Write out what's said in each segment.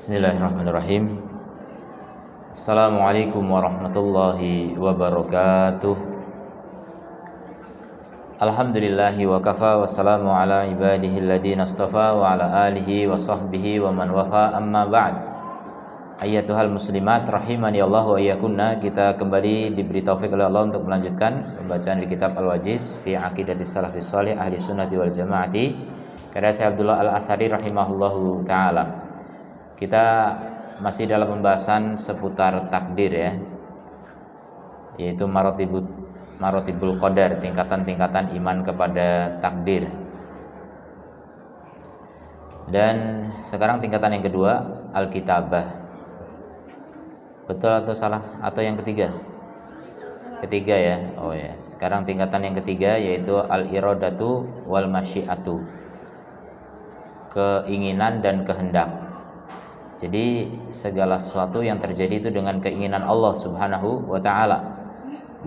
Bismillahirrahmanirrahim. Assalamualaikum warahmatullahi wabarakatuh. Alhamdulillahi wa kafa, wassalamu ala ibadihi alladhina astafa wa ala alihi wa sahbihi wa man wafa, amma ba'd. Ayyatuhal muslimat rahimani Allah wa iyyakunna. Kita kembali diberi taufik oleh Allah untuk melanjutkan pembacaan di kitab Al-Wajiz fi Aqidatis Salafis Shalih Ahli Sunnati wal Jamaati karya Syekh Abdullah Al-Athari rahimahullahu taala. Kita masih dalam pembahasan seputar takdir ya, yaitu marotibul qadar, tingkatan-tingkatan iman kepada takdir. Dan sekarang tingkatan yang kedua, al-kitabah. Betul atau salah? Atau yang ketiga? Ketiga ya. Oh ya. Sekarang tingkatan yang ketiga yaitu al-iradatu wal masyiatu. Keinginan dan kehendak. Jadi segala sesuatu yang terjadi itu dengan keinginan Allah Subhanahu wa ta'ala,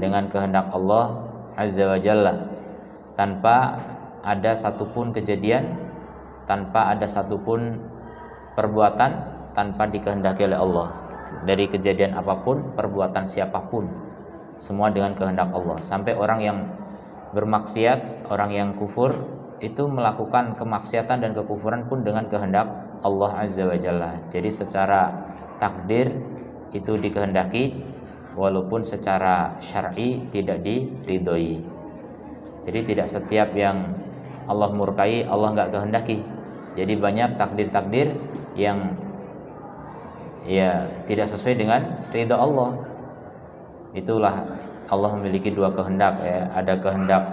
dengan kehendak Allah Azza wa Jalla, tanpa ada satupun kejadian, tanpa ada satupun perbuatan tanpa dikehendaki oleh Allah. Dari kejadian apapun, perbuatan siapapun, semua dengan kehendak Allah. Sampai orang yang bermaksiat, orang yang kufur, itu melakukan kemaksiatan dan kekufuran pun dengan kehendak Allah Azza wa Jalla. Jadi secara takdir itu dikehendaki, walaupun secara syar'i tidak diridhoi. Jadi tidak setiap yang Allah murkai Allah nggak kehendaki. Jadi banyak takdir-takdir yang ya tidak sesuai dengan ridha Allah. Itulah Allah memiliki dua kehendak ya. Ada kehendak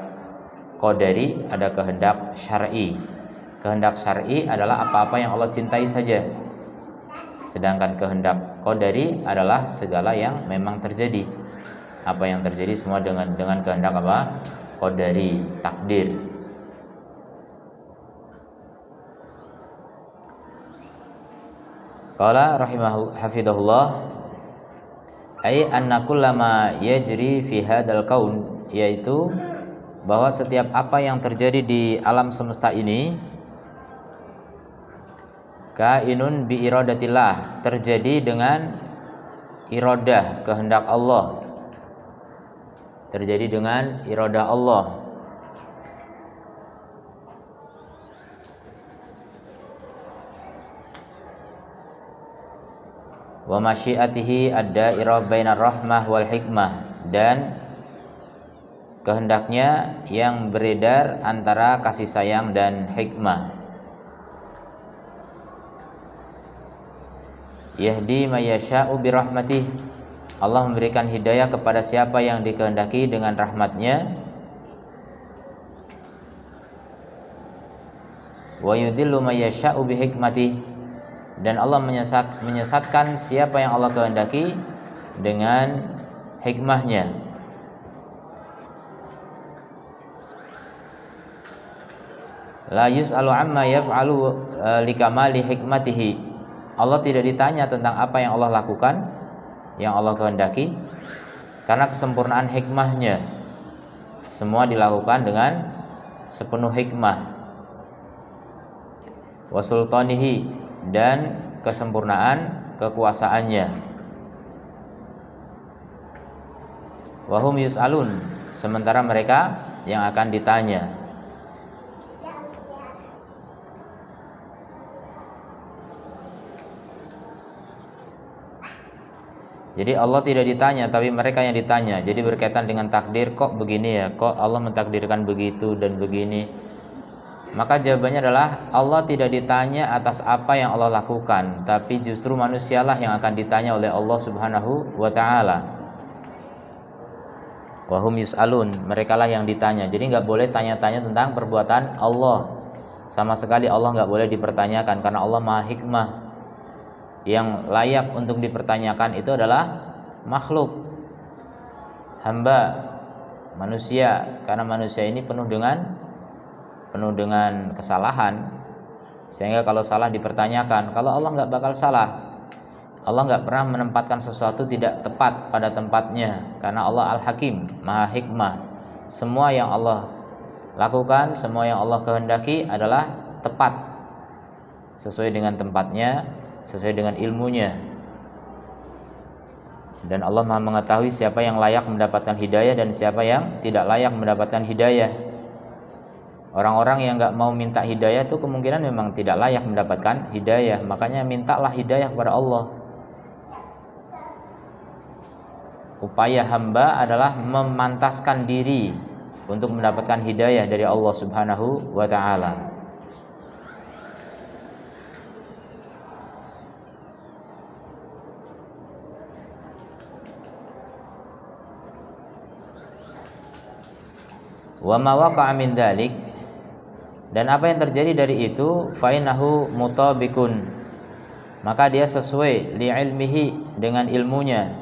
qadari, ada kehendak syar'i. Kehendak syar'i adalah apa-apa yang Allah cintai saja. Sedangkan kehendak qadari adalah segala yang memang terjadi. Apa yang terjadi semua dengan kehendak apa? Qadari, takdir. Qala rahimahullah hafidhahullah, ay anna kullama yajri fi hadzal kaun, yaitu bahwa setiap apa yang terjadi di alam semesta ini kainun bi iradatillah, terjadi dengan iradah, kehendak Allah, terjadi dengan iradah Allah. Wa masyiatihi ad-dairah bainar rahmah wal hikmah, dan kehendaknya yang beredar antara kasih sayang dan hikmah. Yahdi mayyasha'u birahmatih, Allah memberikan hidayah kepada siapa yang dikehendaki dengan rahmatnya. Wa yudillu mayyasha'u bihikmatih, dan Allah menyesatkan siapa yang Allah kehendaki dengan hikmahnya. La yus'alu amma yaf'alu likamali hikmatihi, Allah tidak ditanya tentang apa yang Allah lakukan, yang Allah kehendaki, karena kesempurnaan hikmahnya. Semua dilakukan dengan sepenuh hikmah. Wa sultanihi, dan kesempurnaan kekuasaannya. Wa hum yus'alun, sementara mereka yang akan ditanya. Jadi Allah tidak ditanya, tapi mereka yang ditanya. Jadi berkaitan dengan takdir, kok begini ya, kok Allah mentakdirkan begitu dan begini. Maka jawabannya adalah Allah tidak ditanya atas apa yang Allah lakukan, tapi justru manusialah yang akan ditanya oleh Allah Subhanahu wa ta'ala. Wa hum yus'alun, merekalah yang ditanya. Jadi nggak boleh tanya-tanya tentang perbuatan Allah. Sama sekali Allah nggak boleh dipertanyakan, karena Allah maha hikmah. Yang layak untuk dipertanyakan itu adalah makhluk, hamba, manusia, karena manusia ini penuh dengan kesalahan, sehingga kalau salah dipertanyakan. Kalau Allah nggak bakal salah. Allah nggak pernah menempatkan sesuatu tidak tepat pada tempatnya, karena Allah Al-Hakim, maha hikmah. Semua yang Allah lakukan, semua yang Allah kehendaki adalah tepat, sesuai dengan tempatnya, sesuai dengan ilmunya. Dan Allah Maha mengetahui siapa yang layak mendapatkan hidayah dan siapa yang tidak layak mendapatkan hidayah. Orang-orang yang nggak mau minta hidayah itu kemungkinan memang tidak layak mendapatkan hidayah. Makanya mintalah hidayah kepada Allah. Upaya hamba adalah memantaskan diri untuk mendapatkan hidayah dari Allah Subhanahu wa ta'ala. Wa ma waqa'a min dzalik, dan apa yang terjadi dari itu, fa innahu mutabiqun, maka dia sesuai li ilmihi, dengan ilmunya,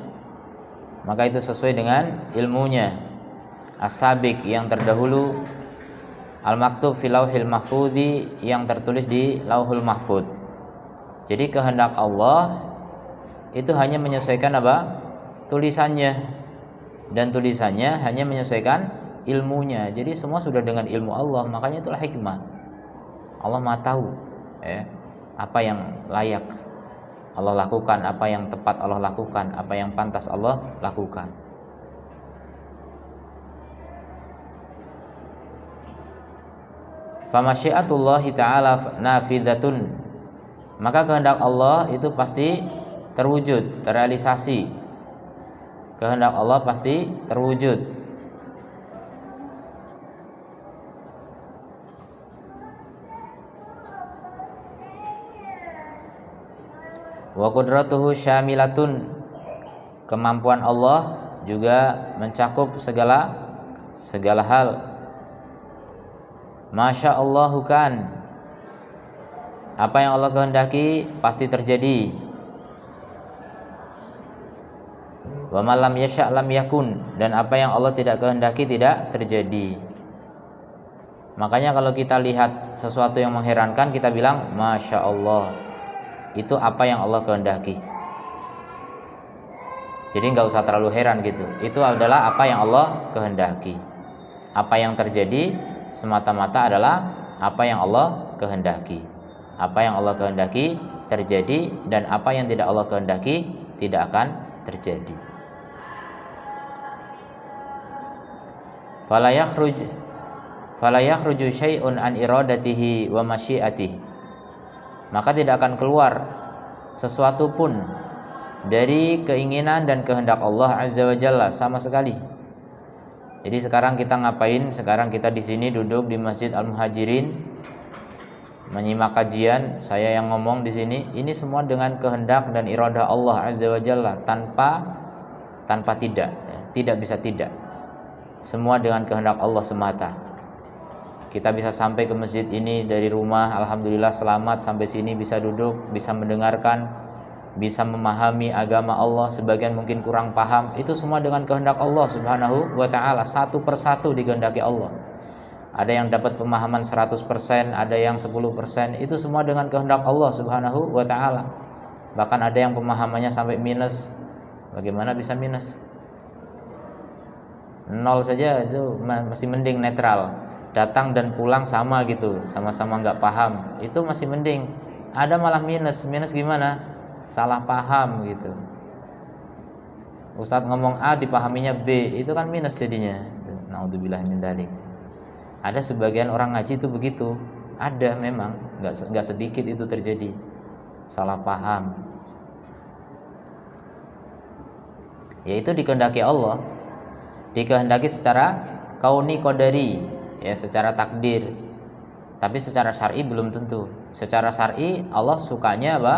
maka itu sesuai dengan ilmunya. As-sabiq, yang terdahulu, al-maktub fil lauhil mahfudzi, yang tertulis di lauhul mahfud. Jadi kehendak Allah itu hanya menyesuaikan apa? Tulisannya, dan tulisannya hanya menyesuaikan ilmunya. Jadi semua sudah dengan ilmu Allah. Makanya itulah hikmah. Allah Maha tahu apa yang layak Allah lakukan, apa yang tepat Allah lakukan, apa yang pantas Allah lakukan. Famasyiatullahi ta'ala nafidatun, maka kehendak Allah itu pasti terwujud, terrealisasi. Kehendak Allah pasti terwujud. Wa qudratuhu syamilatun, kemampuan Allah juga mencakup segala hal. Masya Allahu kan, apa yang Allah kehendaki pasti terjadi. Wa ma lam yasha' lam yakun, dan apa yang Allah tidak kehendaki tidak terjadi. Makanya kalau kita lihat sesuatu yang mengherankan, kita bilang Masya Allah, itu apa yang Allah kehendaki. Jadi nggak usah terlalu heran gitu. Itu adalah apa yang Allah kehendaki. Apa yang terjadi semata-mata adalah apa yang Allah kehendaki. Apa yang Allah kehendaki terjadi, dan apa yang tidak Allah kehendaki tidak akan terjadi. Fala yakhruju syai'un an iradatihi wa masyiatihi, maka tidak akan keluar sesuatu pun dari keinginan dan kehendak Allah Azza wa Jalla sama sekali. Jadi sekarang kita ngapain? Sekarang kita di sini duduk di Masjid Al-Muhajirin menyimak kajian, saya yang ngomong di sini, ini semua dengan kehendak dan iradah Allah Azza wa Jalla, tanpa tidak, tidak bisa tidak. Semua dengan kehendak Allah semata. Kita bisa sampai ke masjid ini dari rumah, alhamdulillah selamat sampai sini, bisa duduk, bisa mendengarkan, bisa memahami agama Allah. Sebagian mungkin kurang paham, itu semua dengan kehendak Allah Subhanahu wa ta'ala, satu persatu dikehendaki Allah. Ada yang dapat pemahaman 100%, ada yang 10%, itu semua dengan kehendak Allah Subhanahu wa ta'ala. Bahkan ada yang pemahamannya sampai minus. Bagaimana bisa minus? 0 saja itu masih mending, netral. Datang dan pulang sama gitu, sama-sama nggak paham, itu masih mending. Ada malah minus gimana? Salah paham gitu. Ustadz ngomong A dipahaminya B, itu kan minus jadinya. Naudzubillah min dzalik. Ada sebagian orang ngaji itu begitu, ada memang, nggak sedikit itu terjadi salah paham. Yaitu dikehendaki Allah, dikehendaki secara kauni qadari, ya secara takdir. Tapi secara syar'i belum tentu. Secara syar'i Allah sukanya apa?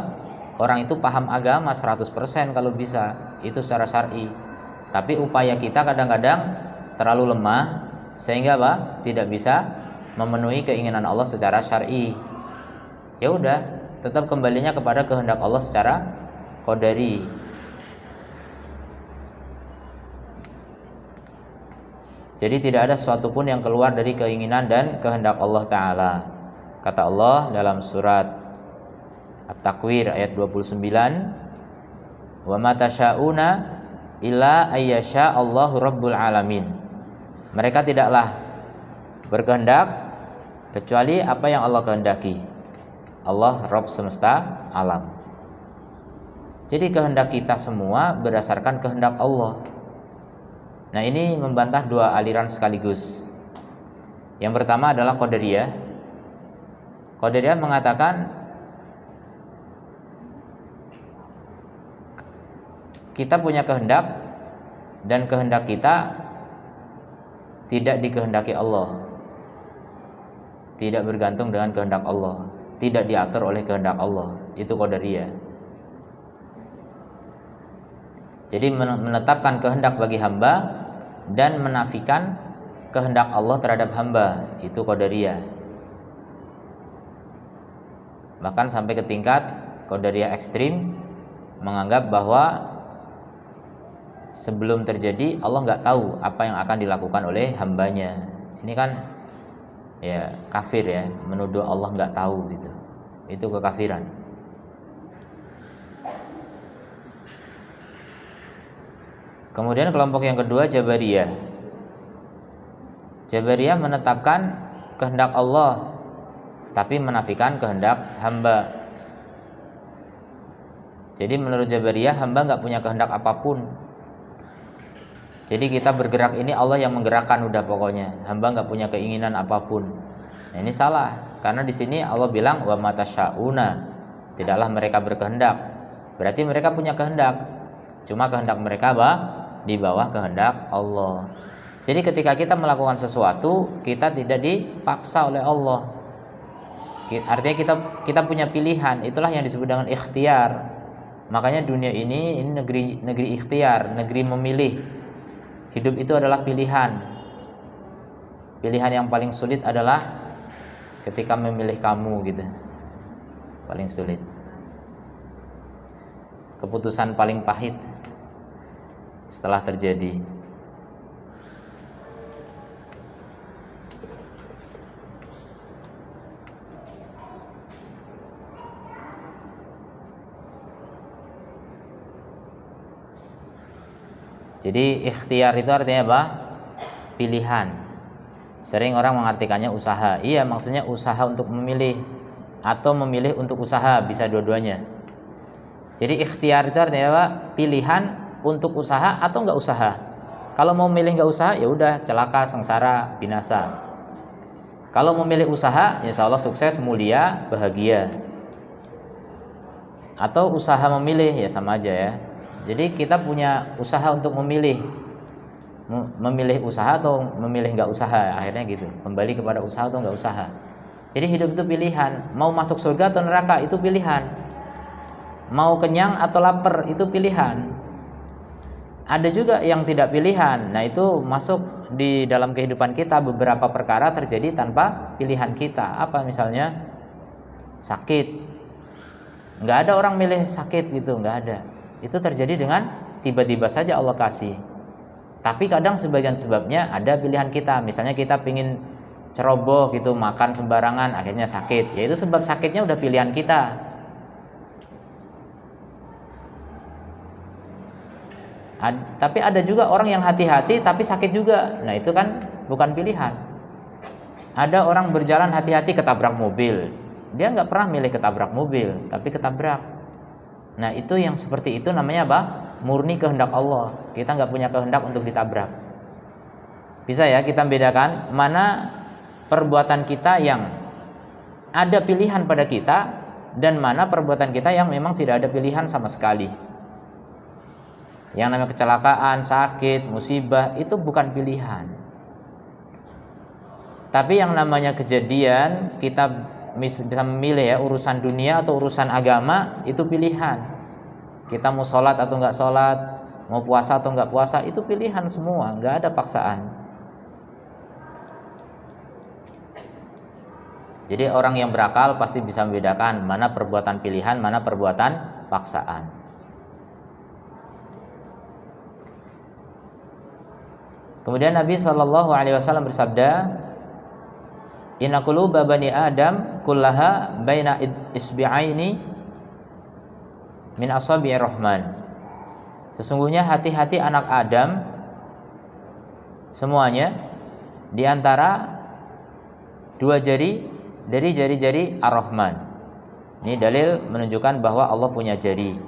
Orang itu paham agama 100% kalau bisa. Itu secara syar'i. Tapi upaya kita kadang-kadang terlalu lemah sehingga apa? Tidak bisa memenuhi keinginan Allah secara syar'i. Ya udah, tetap kembalinya kepada kehendak Allah secara qadari. Jadi tidak ada sesuatu pun yang keluar dari keinginan dan kehendak Allah Ta'ala. Kata Allah dalam surat At-Takwir ayat 29, wa ma tasyauna illa ayyasha Allahu rabbul alamin. Mereka tidaklah berkehendak kecuali apa yang Allah kehendaki. Allah Rabb semesta alam. Jadi kehendak kita semua berdasarkan kehendak Allah. Nah, ini membantah dua aliran sekaligus. Yang pertama adalah Qadariyah. Qadariyah mengatakan kita punya kehendak dan kehendak kita tidak dikehendaki Allah, tidak bergantung dengan kehendak Allah, tidak diatur oleh kehendak Allah. Itu Qadariyah. Jadi menetapkan kehendak bagi hamba dan menafikan kehendak Allah terhadap hamba, itu Qadariyah. Bahkan sampai ke tingkat Qadariyah ekstrim, menganggap bahwa sebelum terjadi Allah nggak tahu apa yang akan dilakukan oleh hambanya. Ini kan ya kafir ya, menuduh Allah nggak tahu gitu. Itu kekafiran. Kemudian kelompok yang kedua Jabariyah. Jabariyah menetapkan kehendak Allah tapi menafikan kehendak hamba. Jadi menurut Jabariyah hamba nggak punya kehendak apapun. Jadi kita bergerak ini Allah yang menggerakkan udah pokoknya. Hamba nggak punya keinginan apapun. Nah, ini salah karena di sini Allah bilang wa matasyauna, tidaklah mereka berkehendak. Berarti mereka punya kehendak. Cuma kehendak mereka di bawah kehendak Allah. Jadi ketika kita melakukan sesuatu, kita tidak dipaksa oleh Allah. Artinya kita punya pilihan. Itulah yang disebut dengan ikhtiar. Makanya dunia ini negeri ikhtiar, negeri memilih. Hidup itu adalah pilihan. Pilihan yang paling sulit adalah ketika memilih kamu gitu. Paling sulit. Keputusan paling pahit setelah terjadi. Jadi ikhtiar itu artinya apa? Pilihan. Sering orang mengartikannya usaha. Iya, maksudnya usaha untuk memilih atau memilih untuk usaha, bisa dua-duanya. Jadi ikhtiar itu artinya apa? Pilihan untuk usaha atau nggak usaha. Kalau mau milih nggak usaha, ya udah celaka, sengsara, binasa. Kalau memilih usaha, insya Allah sukses, mulia, bahagia. Atau usaha memilih, ya sama aja ya. Jadi kita punya usaha untuk memilih usaha atau memilih nggak usaha, akhirnya gitu. Kembali kepada usaha atau nggak usaha. Jadi hidup itu pilihan. Mau masuk surga atau neraka itu pilihan. Mau kenyang atau lapar itu pilihan. Ada juga yang tidak pilihan. Nah, itu masuk di dalam kehidupan kita. Beberapa perkara terjadi tanpa pilihan kita. Apa misalnya? Sakit. Nggak ada orang milih sakit gitu, nggak ada. Itu terjadi dengan tiba-tiba saja Allah kasih. Tapi kadang sebagian sebabnya ada pilihan kita. Misalnya kita pingin ceroboh gitu, makan sembarangan, akhirnya sakit. Ya itu sebab sakitnya udah pilihan kita. Tapi ada juga orang yang hati-hati tapi sakit juga. Nah itu kan bukan pilihan. Ada orang berjalan hati-hati ketabrak mobil. Dia nggak pernah milih ketabrak mobil, tapi ketabrak. Nah itu yang seperti itu namanya apa? Murni kehendak Allah. Kita nggak punya kehendak untuk ditabrak. Bisa ya kita bedakan mana perbuatan kita yang ada pilihan pada kita dan mana perbuatan kita yang memang tidak ada pilihan sama sekali. Yang namanya kecelakaan, sakit, musibah itu bukan pilihan. Tapi yang namanya kejadian kita bisa memilih ya, urusan dunia atau urusan agama itu pilihan. Kita mau sholat atau nggak sholat, mau puasa atau nggak puasa itu pilihan semua, nggak ada paksaan. Jadi orang yang berakal pasti bisa membedakan mana perbuatan pilihan, mana perbuatan paksaan. Kemudian Nabi SAW bersabda, Inna quluba bani Adam kullaha baina isbi'aini min asabi'ir rahman. Sesungguhnya hati-hati anak Adam semuanya di antara dua jari dari jari-jari Ar-Rahman. Ini dalil menunjukkan bahwa Allah punya jari.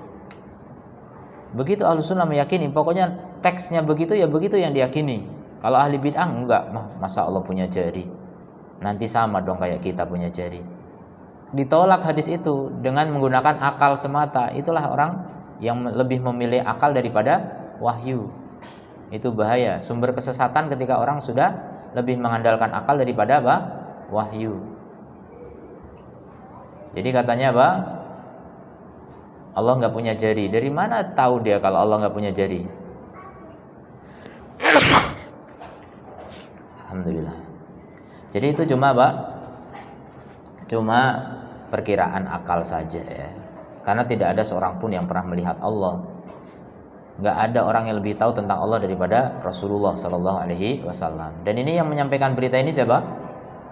Begitu ahlu sunnah meyakini, pokoknya teksnya begitu ya begitu yang diyakini. Kalau ahli bid'ah enggak, masa Allah punya jari, nanti sama dong kayak kita punya jari. Ditolak hadis itu dengan menggunakan akal semata. Itulah orang yang lebih memilih akal daripada wahyu. Itu bahaya, sumber kesesatan ketika orang sudah lebih mengandalkan akal daripada apa? Wahyu. Jadi katanya apa? Allah nggak punya jari. Dari mana tahu dia kalau Allah nggak punya jari? Alhamdulillah. Jadi itu cuma apa? Cuma perkiraan akal saja ya. Karena tidak ada seorang pun yang pernah melihat Allah. Nggak ada orang yang lebih tahu tentang Allah daripada Rasulullah Sallallahu Alaihi Wasallam. Dan ini yang menyampaikan berita ini siapa?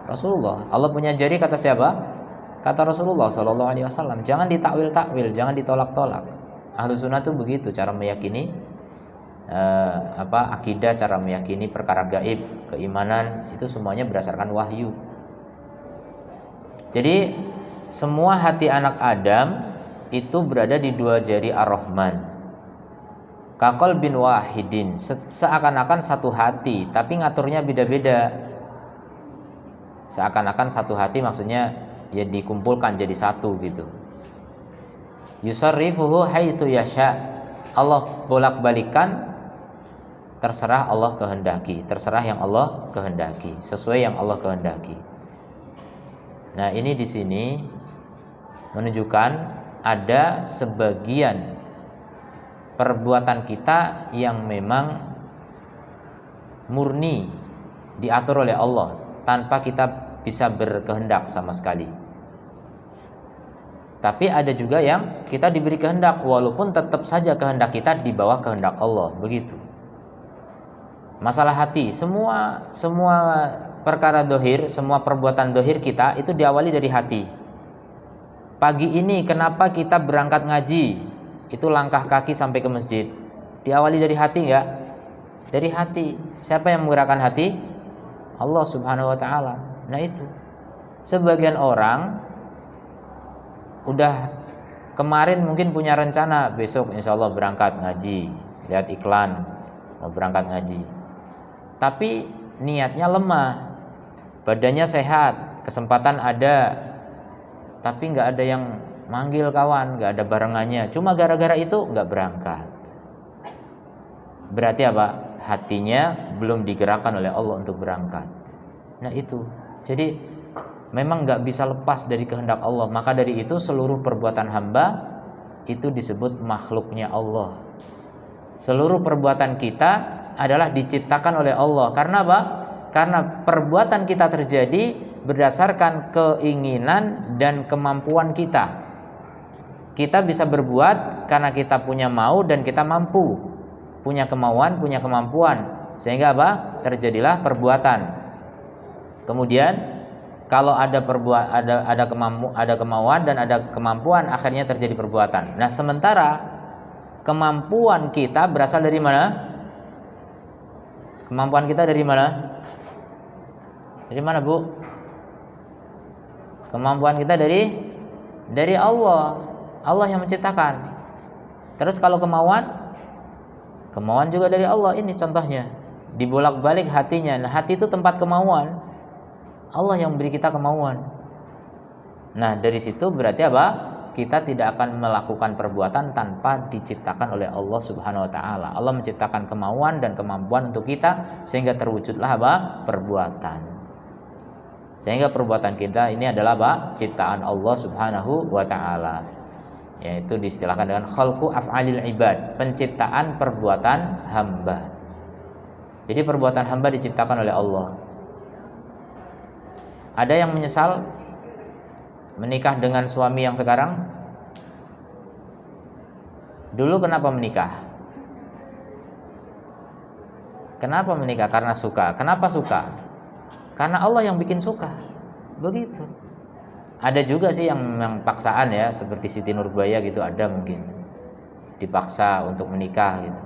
Rasulullah. Allah punya jari kata siapa? Kata Rasulullah Sallallahu Alaihi Wasallam. Jangan ditakwil-takwil, jangan ditolak-tolak. Ahlu sunnah itu begitu cara meyakini akidah, cara meyakini perkara gaib, keimanan itu semuanya berdasarkan wahyu. Jadi semua hati anak Adam itu berada di dua jari Ar-Rahman. Kakol bin wahidin, seakan-akan satu hati, tapi ngaturnya beda-beda. Seakan-akan satu hati maksudnya ya dikumpulkan jadi satu gitu. Yusarrifuhu haitsu yasha. Allah bolak-balikan terserah Allah kehendaki, terserah yang Allah kehendaki, sesuai yang Allah kehendaki. Nah, ini di sini menunjukkan ada sebagian perbuatan kita yang memang murni diatur oleh Allah tanpa kita bisa berkehendak sama sekali. Tapi ada juga yang kita diberi kehendak walaupun tetap saja kehendak kita di bawah kehendak Allah, begitu. Masalah hati, semua perkara dohir, semua perbuatan dohir kita itu diawali dari hati. Pagi ini kenapa kita berangkat ngaji? Itu langkah kaki sampai ke masjid, diawali dari hati enggak? Dari hati. Siapa yang menggerakkan hati? Allah Subhanahu wa ta'ala. Nah itu, sebagian orang udah kemarin mungkin punya rencana besok insya Allah berangkat ngaji, lihat iklan mau berangkat ngaji, tapi niatnya lemah, badannya sehat, kesempatan ada, tapi nggak ada yang manggil kawan, nggak ada barengannya, cuma gara-gara itu nggak berangkat. Berarti apa? Hatinya belum digerakkan oleh Allah untuk berangkat. Nah itu, jadi memang nggak bisa lepas dari kehendak Allah. Maka dari itu seluruh perbuatan hamba itu disebut makhluknya Allah. Seluruh perbuatan kita adalah diciptakan oleh Allah. Karena apa? Karena perbuatan kita terjadi berdasarkan keinginan dan kemampuan kita. Kita bisa berbuat karena kita punya mau dan kita mampu, punya kemauan, punya kemampuan, sehingga apa? Terjadilah perbuatan. Kemudian kalau ada kemauan dan ada kemampuan, akhirnya terjadi perbuatan. Nah, sementara kemampuan kita berasal dari mana? Kemampuan kita dari mana? Dari mana, Bu? Kemampuan kita dari Allah. Allah yang menciptakan. Terus kalau kemauan juga dari Allah. Ini contohnya. Dibolak-balik hatinya. Nah, hati itu tempat kemauan. Allah yang memberi kita kemauan. Nah, dari situ berarti apa? Kita tidak akan melakukan perbuatan tanpa diciptakan oleh Allah Subhanahu wa ta'ala. Allah menciptakan kemauan dan kemampuan untuk kita, sehingga terwujudlah apa? Perbuatan. Sehingga perbuatan kita ini adalah apa? Ciptaan Allah Subhanahu wa ta'ala. Yaitu diistilahkan dengan khalqu af'alil ibad, penciptaan perbuatan hamba. Jadi perbuatan hamba diciptakan oleh Allah. Ada yang menyesal menikah dengan suami yang sekarang? Dulu kenapa menikah? Kenapa menikah? Karena suka. Kenapa suka? Karena Allah yang bikin suka. Begitu. Ada juga sih yang paksaan ya, seperti Siti Nurbaya gitu, ada mungkin dipaksa untuk menikah gitu.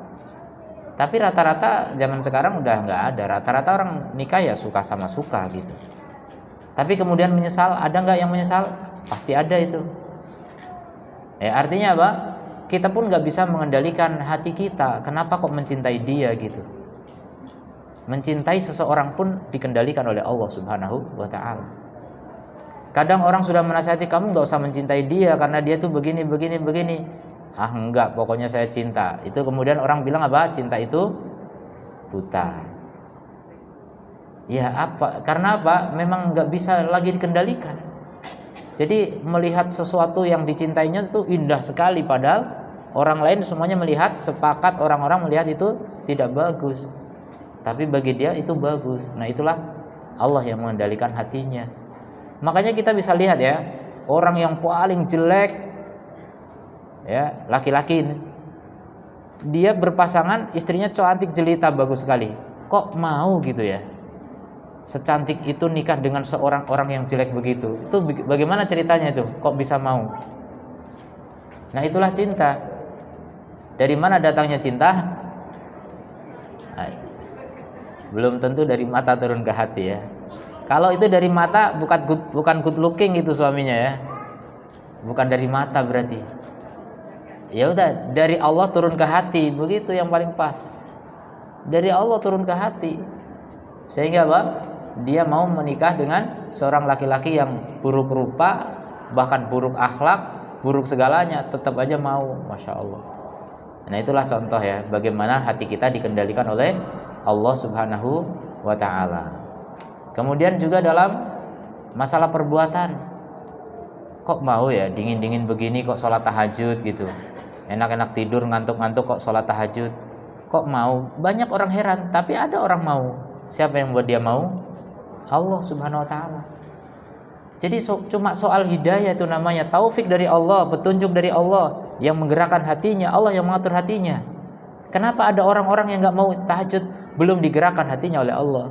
Tapi rata-rata zaman sekarang udah nggak ada. Rata-rata orang nikah ya suka sama suka gitu. Tapi kemudian menyesal, ada nggak yang menyesal? Pasti ada itu. Artinya apa? kita pun nggak bisa mengendalikan hati kita. Kenapa kok mencintai dia gitu? Mencintai seseorang pun dikendalikan oleh Allah Subhanahu wa ta'ala. Kadang orang sudah menasihati, kamu nggak usah mencintai dia karena dia tuh begini. Ah enggak, pokoknya saya cinta. Itu kemudian orang bilang apa? Cinta itu buta. Ya apa? Karena apa? Memang nggak bisa lagi dikendalikan. Jadi melihat sesuatu yang dicintainya itu indah sekali, padahal orang lain semuanya melihat, sepakat orang-orang melihat itu tidak bagus. Tapi bagi dia itu bagus. Nah itulah Allah yang mengendalikan hatinya. Makanya kita bisa lihat ya, orang yang paling jelek, ya laki-laki ini, dia berpasangan, istrinya cantik jelita bagus sekali. Kok mau gitu ya? Secantik itu nikah dengan seorang orang yang jelek begitu. Itu bagaimana ceritanya itu? Kok bisa mau? Nah itulah cinta. Dari mana datangnya cinta? Belum tentu dari mata turun ke hati ya. Kalau itu dari mata bukan good looking itu suaminya ya. Bukan dari mata berarti. Ya udah, dari Allah turun ke hati, begitu yang paling pas. Dari Allah turun ke hati. Sehingga apa? Dia mau menikah dengan seorang laki-laki yang buruk rupa, bahkan buruk akhlak, buruk segalanya, tetap aja mau. Masya Allah. Nah itulah contoh ya, bagaimana hati kita dikendalikan oleh Allah Subhanahu wa ta'ala. Kemudian juga dalam masalah perbuatan, kok mau ya dingin-dingin begini kok sholat tahajud gitu, enak-enak tidur ngantuk-ngantuk kok sholat tahajud, kok mau? Banyak orang heran, tapi ada orang mau. Siapa yang buat dia mau? Allah Subhanahu wa ta'ala. Jadi cuma soal hidayah itu namanya, taufik dari Allah, petunjuk dari Allah yang menggerakkan hatinya, Allah yang mengatur hatinya. Kenapa ada orang-orang yang gak mau tahajud? Belum digerakkan hatinya oleh Allah.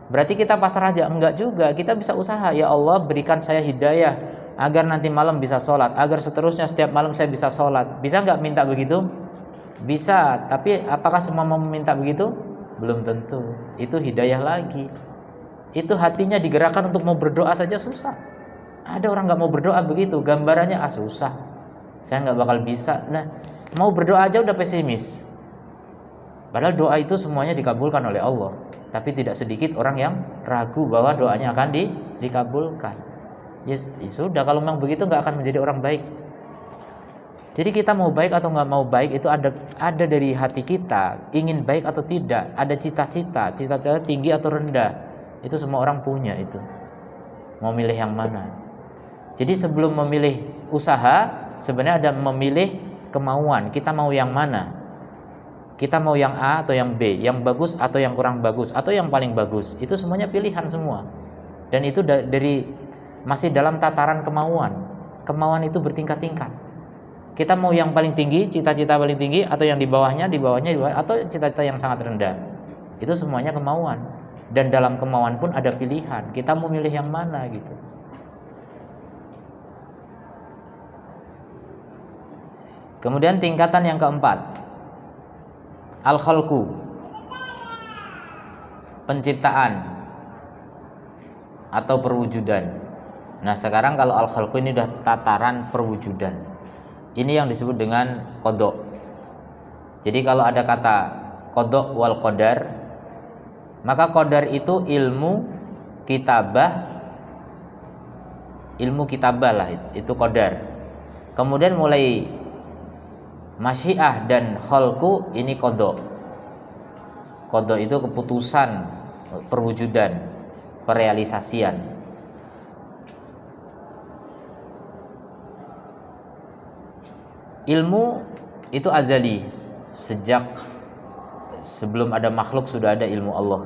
Berarti kita pasrah aja? Enggak juga, kita bisa usaha. Ya Allah, berikan saya hidayah agar nanti malam bisa sholat, agar seterusnya setiap malam saya bisa sholat. Bisa nggak minta begitu? Bisa, tapi apakah semua mau meminta begitu? Belum tentu. Itu hidayah lagi. Itu hatinya digerakkan untuk mau berdoa saja susah. Ada orang nggak mau berdoa begitu, gambarannya susah, saya nggak bakal bisa. Nah, mau berdoa aja udah pesimis. Padahal doa itu semuanya dikabulkan oleh Allah. Tapi tidak sedikit orang yang ragu bahwa doanya akan dikabulkan. Ya sudah, kalau memang begitu nggak akan menjadi orang baik. Jadi kita mau baik atau nggak mau baik itu ada dari hati kita. Ingin baik atau tidak, ada cita-cita tinggi atau rendah. Itu semua orang punya itu. Mau milih yang mana? Jadi sebelum memilih usaha, sebenarnya ada memilih kemauan. Kita mau yang mana? Kita mau yang A atau yang B, yang bagus atau yang kurang bagus, atau yang paling bagus. Itu semuanya pilihan semua. Dan itu dari masih dalam tataran kemauan. Kemauan itu bertingkat-tingkat. Kita mau yang paling tinggi, cita-cita paling tinggi, atau yang di bawahnya, atau cita-cita yang sangat rendah. Itu semuanya kemauan. Dan dalam kemauan pun ada pilihan. Kita mau milih yang mana gitu. Kemudian tingkatan yang keempat, al-khalqu, penciptaan atau perwujudan. Nah sekarang kalau al-khalqu ini udah tataran perwujudan. Ini yang disebut dengan qada. Jadi kalau ada kata qada wal qadar, maka qadar itu ilmu kitabah lah, itu qadar. Kemudian mulai masyiah dan khalqu ini qada. Qada itu keputusan, perwujudan, perealisasian. Ilmu itu azali. Sejak sebelum ada makhluk sudah ada ilmu Allah.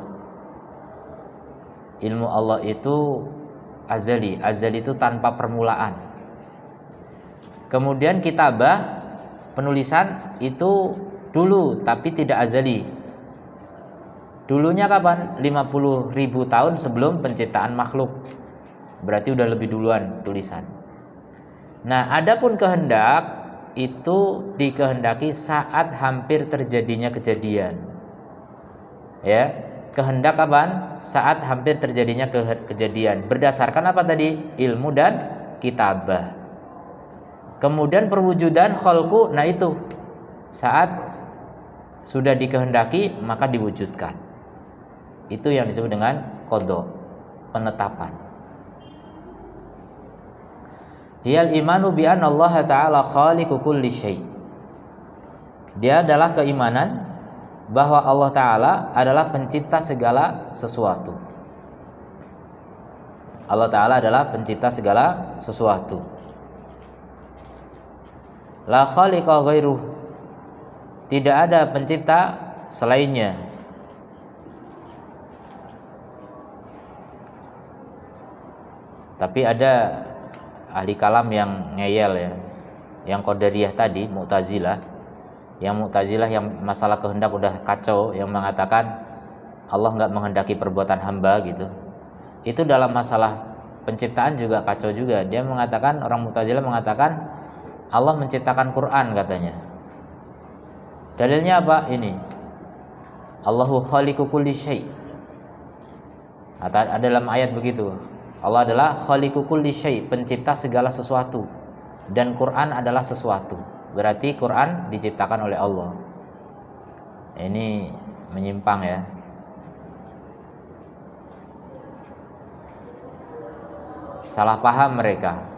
Ilmu Allah itu azali. Azali itu tanpa permulaan. Kemudian kitabah, penulisan itu dulu tapi tidak azali. Dulunya kapan? 50.000 tahun sebelum penciptaan makhluk. Berarti udah lebih duluan tulisan. Nah, adapun kehendak itu dikehendaki saat hampir terjadinya kejadian. Ya, kehendak kapan? Saat hampir terjadinya kejadian. Berdasarkan apa tadi? Ilmu dan kitabah. Kemudian perwujudan khalqu, nah itu saat sudah dikehendaki maka diwujudkan. Itu yang disebut dengan qada, penetapan. Hiyal imanu bi anna Allah Ta'ala khaliqu kulli syai'. Dia adalah keimanan bahwa Allah Ta'ala adalah pencipta segala sesuatu. Allah Ta'ala adalah pencipta segala sesuatu. La khaliqa ghairuh. Tidak ada pencipta selainnya. Tapi ada ahli kalam yang ngeyel ya, yang Qadariyah tadi, Mu'tazilah. Yang Mu'tazilah yang masalah kehendak udah kacau, yang mengatakan Allah nggak menghendaki perbuatan hamba gitu. Itu dalam masalah penciptaan juga kacau juga. Dia mengatakan, orang Mu'tazilah mengatakan Allah menciptakan Quran katanya. Dalilnya apa? Ini. Allahu khaliqu kulli syai'. Ada dalam ayat begitu. Allah adalah khaliqu kulli syai', pencipta segala sesuatu. Dan Quran adalah sesuatu. Berarti Quran diciptakan oleh Allah. Ini menyimpang ya. Salah paham mereka.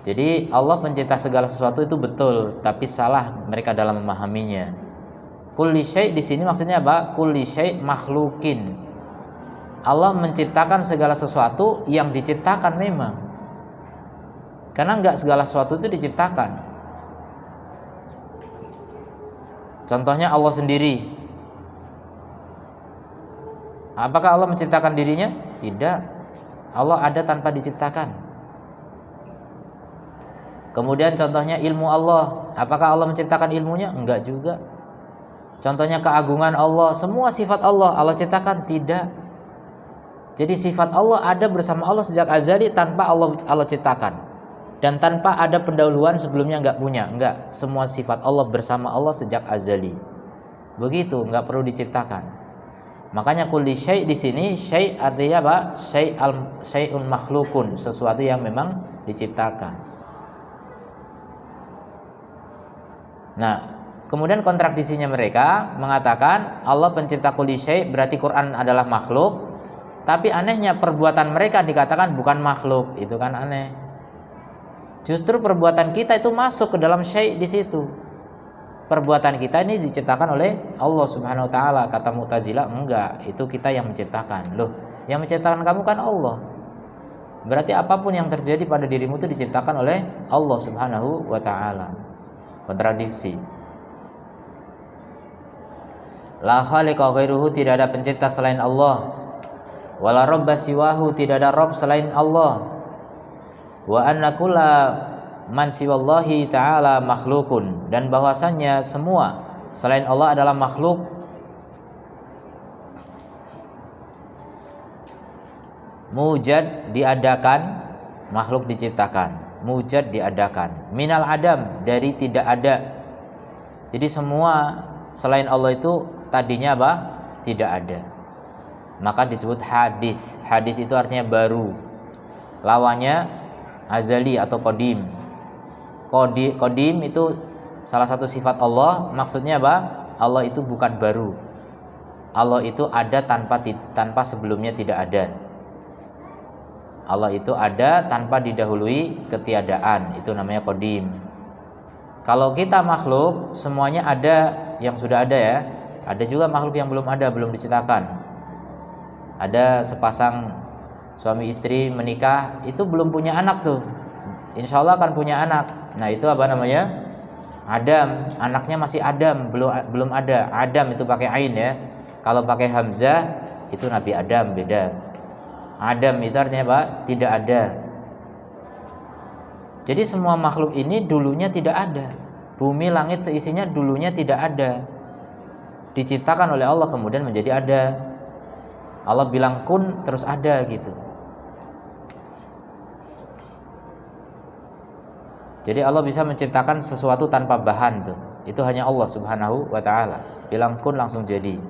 Jadi Allah pencipta segala sesuatu itu betul, tapi salah mereka dalam memahaminya. Kulli syai' di sini maksudnya apa? Kulli syai' makhlukin. Allah menciptakan segala sesuatu yang diciptakan memang. Karena enggak segala sesuatu itu diciptakan. Contohnya Allah sendiri. Apakah Allah menciptakan dirinya? Tidak. Allah ada tanpa diciptakan. Kemudian contohnya ilmu Allah. Apakah Allah menciptakan ilmunya? Enggak juga. Contohnya keagungan Allah. Semua sifat Allah ciptakan? Tidak. Jadi sifat Allah ada bersama Allah sejak azali tanpa Allah ciptakan. Dan tanpa ada pendahuluan sebelumnya enggak punya. Enggak. Semua sifat Allah bersama Allah sejak azali. Begitu, enggak perlu diciptakan. Makanya kulli syai' di sini, syai' artinya apa? Syai'un makhlukun, sesuatu yang memang diciptakan. Nah, kemudian kontradisinya mereka mengatakan Allah pencipta kulli syai', berarti Quran adalah makhluk. Tapi anehnya perbuatan mereka dikatakan bukan makhluk. Itu kan aneh. Justru perbuatan kita itu masuk ke dalam syai' di situ. Perbuatan kita ini diciptakan oleh Allah Subhanahu wa taala. Kata Mu'tazilah, enggak, itu kita yang menciptakan. Loh, yang menciptakan kamu kan Allah. Berarti apapun yang terjadi pada dirimu itu diciptakan oleh Allah Subhanahu wa taala. Kontradiksi. La khaliqa ghairuhu, tidak ada pencipta selain Allah. Wala rabba siwahu, tidak ada Rabb selain Allah. Wa anna kulla man siwallahi ta'ala makhlukun, dan bahwasannya semua selain Allah adalah makhluk. Mujad diadakan, makhluk diciptakan. Mujad diadakan, minal adam, dari tidak ada. Jadi semua selain Allah itu tadinya apa? Tidak ada. Maka disebut hadis. Hadis itu artinya baru. Lawannya azali atau qadim. Qadim itu salah satu sifat Allah. Maksudnya apa? Allah itu bukan baru. Allah itu ada tanpa sebelumnya tidak ada. Allah itu ada tanpa didahului ketiadaan. Itu namanya qadim. Kalau kita makhluk, semuanya ada yang sudah ada ya. Ada juga makhluk yang belum ada, belum diciptakan. Ada sepasang suami istri menikah, itu belum punya anak tuh. Insya Allah akan punya anak. Nah itu apa namanya? Adam. Anaknya masih Adam, belum ada. Adam itu pakai ain ya. Kalau pakai hamzah itu Nabi Adam, beda. Adam itu artinya apa? Tidak ada. Jadi semua makhluk ini dulunya tidak ada. Bumi, langit seisinya dulunya tidak ada. Diciptakan oleh Allah kemudian menjadi ada. Allah bilang kun terus ada gitu. Jadi Allah bisa menciptakan sesuatu tanpa bahan tuh. Itu hanya Allah Subhanahu wa taala. Bilang kun langsung jadi.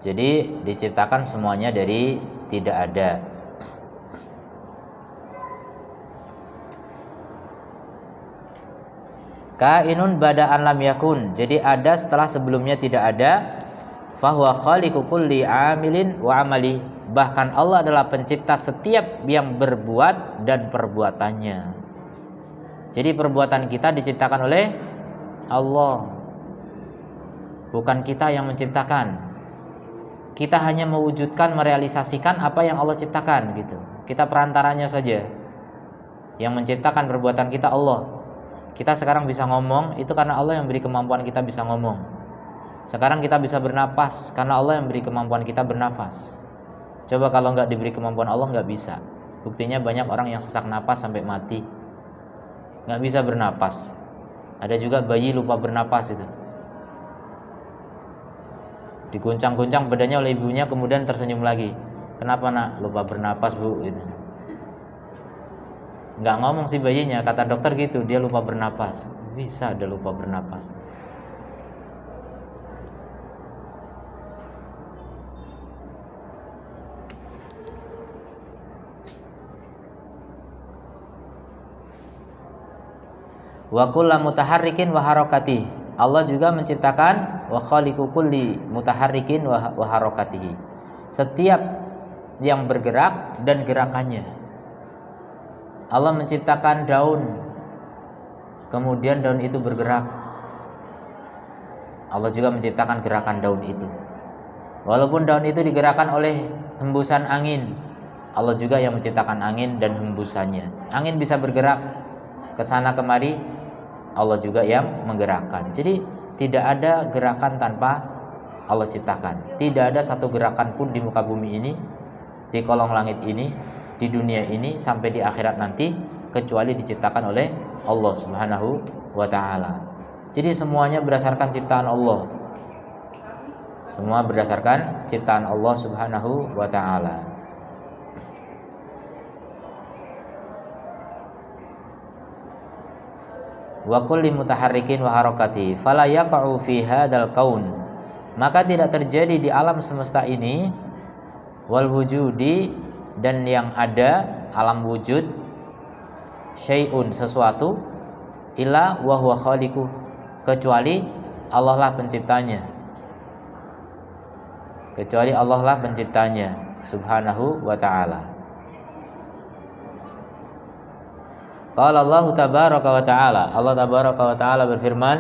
Jadi diciptakan semuanya dari tidak ada. Kainun bada'an lam yakun. Jadi ada setelah sebelumnya tidak ada. Fahuwa khaliqu kulli amilin wa amali. Bahkan Allah adalah pencipta setiap yang berbuat dan perbuatannya. Jadi perbuatan kita diciptakan oleh Allah, bukan kita yang menciptakan. Kita hanya mewujudkan, merealisasikan apa yang Allah ciptakan gitu. Kita perantaranya saja. Yang menciptakan perbuatan kita Allah. Kita sekarang bisa ngomong, itu karena Allah yang beri kemampuan kita bisa ngomong. Sekarang kita bisa bernapas, karena Allah yang beri kemampuan kita bernafas. Coba kalau nggak diberi kemampuan Allah, nggak bisa. Buktinya banyak orang yang sesak napas sampai mati, nggak bisa bernapas. Ada juga bayi lupa bernapas itu, diguncang-guncang badannya oleh ibunya, kemudian tersenyum lagi. Kenapa nak? Lupa bernapas bu gitu. Nggak ngomong si bayinya, kata dokter gitu, dia lupa bernapas. Bisa ada lupa bernapas. Wa kullu mutaharrikin wa harakati. Allah juga menciptakan wa khaliqu kulli mutaharrikin wa harakatihi. Setiap yang bergerak dan gerakannya. Allah menciptakan daun, kemudian daun itu bergerak. Allah juga menciptakan gerakan daun itu. Walaupun daun itu digerakkan oleh hembusan angin, Allah juga yang menciptakan angin dan hembusannya. Angin bisa bergerak ke sana kemari, Allah juga yang menggerakkan. Jadi tidak ada gerakan tanpa Allah ciptakan. Tidak ada satu gerakan pun di muka bumi ini, di kolong langit ini, di dunia ini sampai di akhirat nanti, kecuali diciptakan oleh Allah Subhanahu wa ta'ala. Jadi semuanya berdasarkan ciptaan Allah. Semua berdasarkan ciptaan Allah Subhanahu wa ta'ala. Wa kulli mutaharrikin wa harakati fala yaqa'u fi hadzal kaun. Maka tidak terjadi di alam semesta ini wal wujudi, dan yang ada alam wujud, syai'un sesuatu, illa wa huwa khaliquh, kecuali Allah lah penciptanya. Kecuali Allah lah penciptanya Subhanahu wa ta'ala. Qala Allah tabaraka wa ta'ala, Allah tabaraka wa ta'ala berfirman,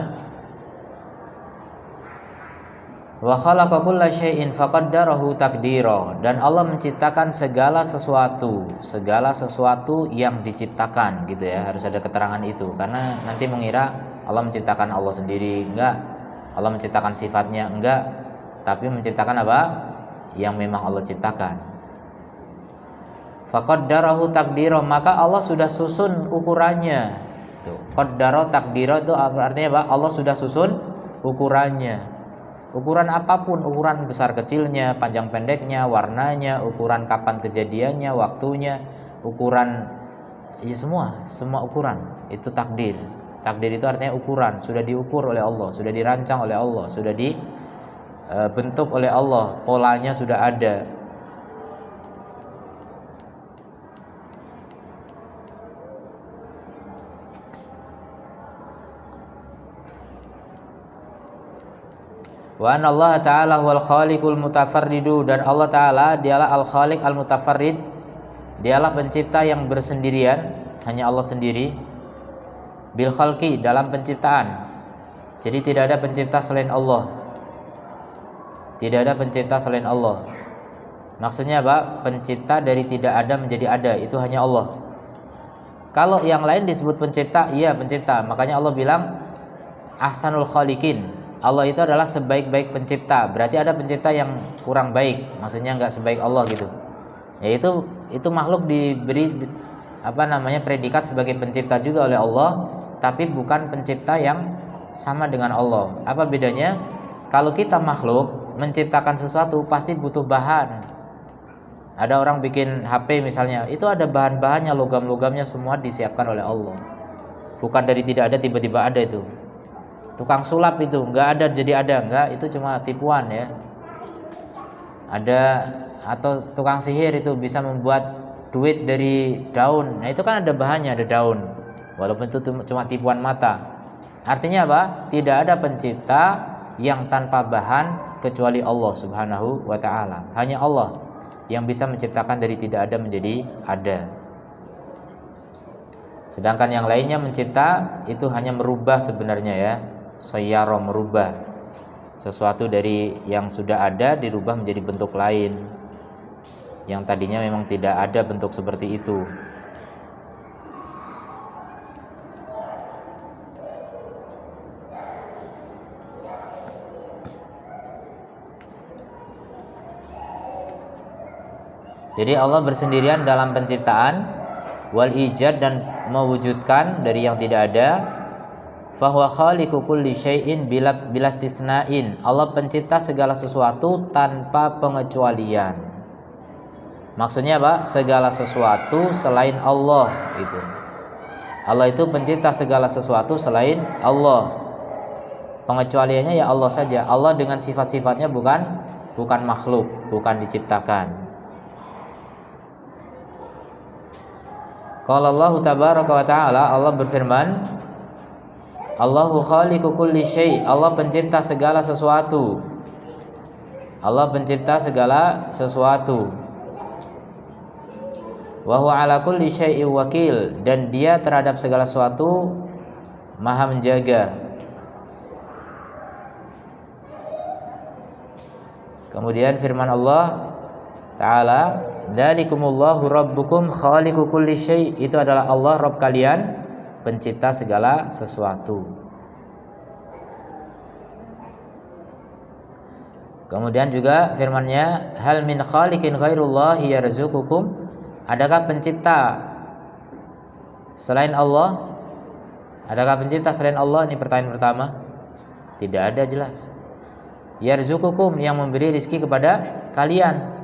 wa khalaqa kulla syai'in faqaddarahu taqdira. Dan Allah menciptakan segala sesuatu yang diciptakan gitu ya. Harus ada keterangan itu, karena nanti mengira Allah menciptakan Allah sendiri. Enggak. Allah menciptakan sifatnya, enggak. Tapi menciptakan apa? Yang memang Allah ciptakan. Faqaddarahu taqdira, maka Allah sudah susun ukurannya. Tuh, qaddara taqdira itu artinya apa? Allah sudah susun ukurannya. Ukuran apapun, ukuran besar kecilnya, panjang pendeknya, warnanya, ukuran kapan kejadiannya, waktunya, ukuran ya semua ukuran itu takdir. Takdir itu artinya ukuran, sudah diukur oleh Allah, sudah dirancang oleh Allah, sudah dibentuk oleh Allah, polanya sudah ada. Wa anna Allah ta'ala huwal khaliqul mutafarridu, dan Allah ta'ala dialah al-khaliq al-mutafarrid, dialah pencipta yang bersendirian, hanya Allah sendiri. Bil khalqi, dalam penciptaan. Jadi tidak ada pencipta selain Allah. Tidak ada pencipta selain Allah. Maksudnya apa? Pencipta dari tidak ada menjadi ada, itu hanya Allah. Kalau yang lain disebut pencipta, iya pencipta. Makanya Allah bilang ahsanul khaliqin. Allah itu adalah sebaik-baik pencipta. Berarti ada pencipta yang kurang baik, maksudnya nggak sebaik Allah gitu. Yaitu itu makhluk diberi predikat sebagai pencipta juga oleh Allah, tapi bukan pencipta yang sama dengan Allah. Apa bedanya? Kalau kita makhluk menciptakan sesuatu pasti butuh bahan. Ada orang bikin HP misalnya, itu ada bahan-bahannya, logam-logamnya semua disiapkan oleh Allah. Bukan dari tidak ada tiba-tiba ada itu. Tukang sulap itu nggak ada jadi ada, nggak, itu cuma tipuan ya. Ada atau tukang sihir itu bisa membuat duit dari daun. Nah, itu kan ada bahannya, ada daun. Walaupun itu cuma tipuan mata. Artinya apa? Tidak ada pencipta yang tanpa bahan kecuali Allah Subhanahu wa taala. Hanya Allah yang bisa menciptakan dari tidak ada menjadi ada. Sedangkan yang lainnya mencipta itu hanya merubah sebenarnya ya. Sayyara, merubah sesuatu dari yang sudah ada dirubah menjadi bentuk lain yang tadinya memang tidak ada bentuk seperti itu. Jadi Allah bersendirian dalam penciptaan, wal ijad, dan mewujudkan dari yang tidak ada. Fahuwa khaliqu kulli syai'in bila istisna'in. Allah pencipta segala sesuatu tanpa pengecualian. Maksudnya apa? Segala sesuatu selain Allah gitu. Allah itu pencipta segala sesuatu selain Allah. Pengecualiannya ya Allah saja. Allah dengan sifat-sifatnya bukan makhluk, bukan diciptakan. Qala Allah tabaraka wa ta'ala, Allah berfirman, Allahu khaliqu kulli syai'. Allah pencipta segala sesuatu. Allah pencipta segala sesuatu. Wa huwa ala kulli syai'in wakil, dan Dia terhadap segala sesuatu Maha menjaga. Kemudian firman Allah Ta'ala, dzalikumullahu rabbukum khaliqu kulli syai'. Itu adalah Allah Rabb kalian, pencipta segala sesuatu. Kemudian juga firman-Nya, hal min khaliqin ghairullahi yarzuqukum. Adakah pencipta selain Allah? Adakah pencipta selain Allah? Ini pertanyaan pertama. Tidak ada, jelas. Yarzuqukum, yang memberi rezeki kepada kalian.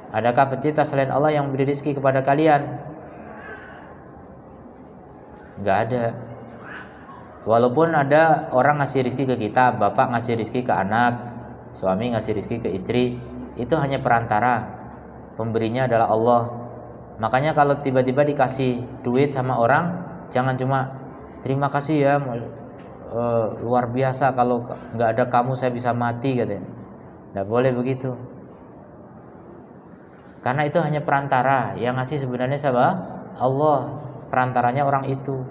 Adakah pencipta selain Allah yang memberi rezeki kepada kalian? Enggak ada. Walaupun ada orang ngasih rezeki ke kita, bapak ngasih rezeki ke anak, suami ngasih rezeki ke istri, itu hanya perantara. Pemberinya adalah Allah. Makanya kalau tiba-tiba dikasih duit sama orang, jangan cuma terima kasih ya, luar biasa, kalau nggak ada kamu saya bisa mati katanya. Nggak boleh begitu. Karena itu hanya perantara. Yang ngasih sebenarnya siapa? Allah. Perantaranya orang itu.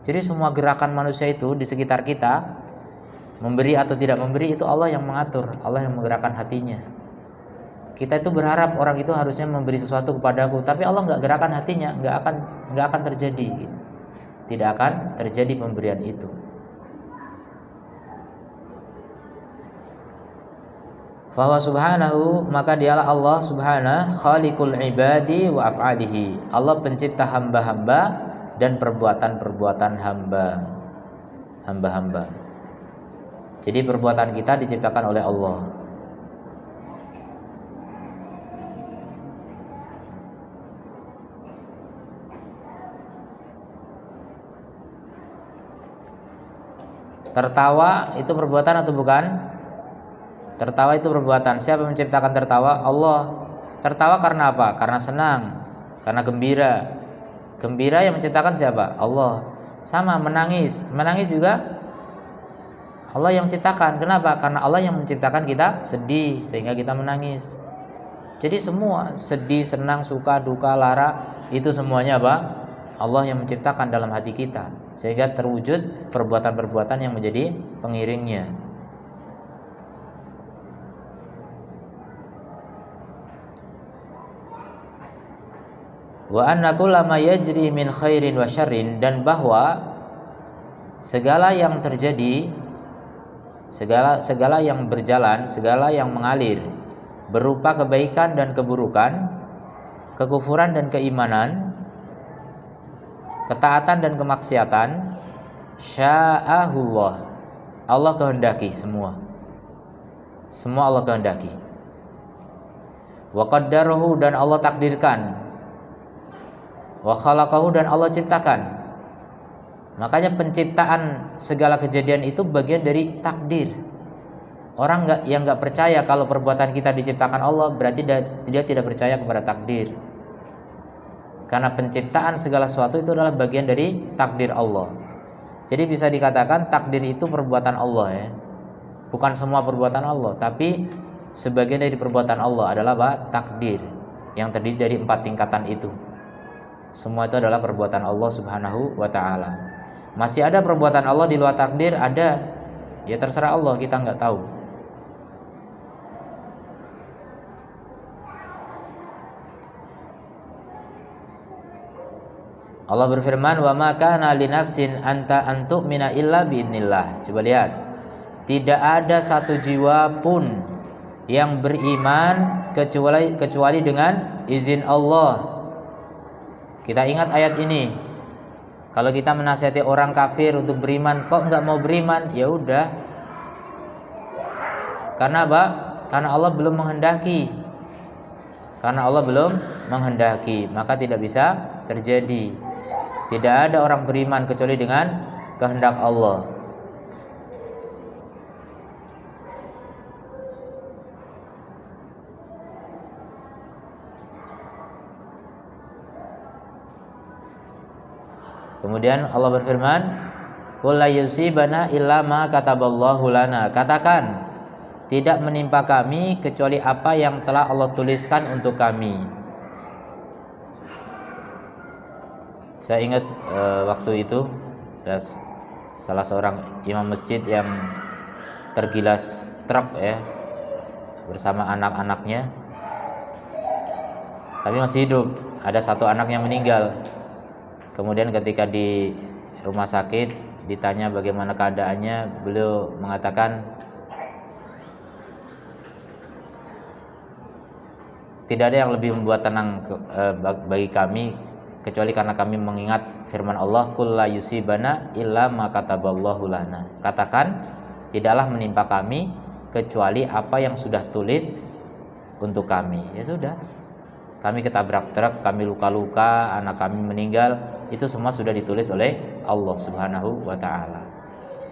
Jadi semua gerakan manusia itu di sekitar kita, memberi atau tidak memberi, itu Allah yang mengatur, Allah yang menggerakkan hatinya. Kita itu berharap orang itu harusnya memberi sesuatu kepadaku, tapi Allah nggak gerakan hatinya, nggak akan terjadi gitu. Tidak akan terjadi pemberian itu. Fahuwa subhanahu, maka dialah Allah subhanahu khaliqul ibadi wa af'alihi. Allah pencipta hamba-hamba dan perbuatan-perbuatan hamba-hamba. Jadi perbuatan kita diciptakan oleh Allah. Tertawa itu perbuatan atau bukan? Tertawa itu perbuatan. Siapa yang menciptakan tertawa? Allah. Tertawa karena apa? Karena senang, karena gembira. Gembira yang menciptakan siapa? Allah. Sama menangis. Menangis juga Allah yang menciptakan. Kenapa? Karena Allah yang menciptakan kita sedih sehingga kita menangis. Jadi semua sedih, senang, suka, duka, lara, itu semuanya apa? Allah yang menciptakan dalam hati kita, sehingga terwujud perbuatan-perbuatan yang menjadi pengiringnya. Wa anna kullama yajri min khairin wa syarrin, dan bahwa segala yang terjadi, segala yang berjalan, segala yang mengalir berupa kebaikan dan keburukan, kekufuran dan keimanan, ketaatan dan kemaksiatan, sya'ahullah, Allah kehendaki semua. Semua Allah kehendaki. Wa qaddarahu, dan Allah takdirkan. Wa khalaqahu, dan Allah ciptakan. Makanya penciptaan segala kejadian itu bagian dari takdir. Orang yang nggak percaya kalau perbuatan kita diciptakan Allah, berarti dia tidak percaya kepada takdir. Karena penciptaan segala sesuatu itu adalah bagian dari takdir Allah. Jadi bisa dikatakan takdir itu perbuatan Allah ya. Bukan semua perbuatan Allah, tapi sebagian dari perbuatan Allah adalah apa? Takdir, yang terdiri dari 4 tingkatan itu. Semua itu adalah perbuatan Allah Subhanahu wa ta'ala. Masih ada perbuatan Allah di luar takdir, ada. Ya terserah Allah, kita nggak tahu. Allah berfirman, "Wa ma kana li nafsin anta antu'mina illa biidznillah." Coba lihat. Tidak ada satu jiwa pun yang beriman kecuali dengan izin Allah. Kita ingat ayat ini. Kalau kita menasihati orang kafir untuk beriman, kok nggak mau beriman? Ya udah. Karena apa? Karena Allah belum menghendaki. Karena Allah belum menghendaki, maka tidak bisa terjadi. Tidak ada orang beriman kecuali dengan kehendak Allah. Kemudian Allah berfirman, "Qul la yusibana illa ma kataballahu lana." Katakan, tidak menimpa kami kecuali apa yang telah Allah tuliskan untuk kami. Saya ingat waktu itu ada salah seorang imam masjid yang tergilas truk ya bersama anak-anaknya, tapi masih hidup. Ada satu anak yang meninggal. Kemudian ketika di rumah sakit ditanya bagaimana keadaannya, beliau mengatakan tidak ada yang lebih membuat tenang bagi kami kecuali karena kami mengingat firman Allah, "Qul la yusibana illa ma kataballahu lana." Katakan, tidaklah menimpa kami kecuali apa yang sudah tulis untuk kami. Ya sudah. Kami ketabrak truk, kami luka-luka, anak kami meninggal, itu semua sudah ditulis oleh Allah Subhanahu wa ta'ala.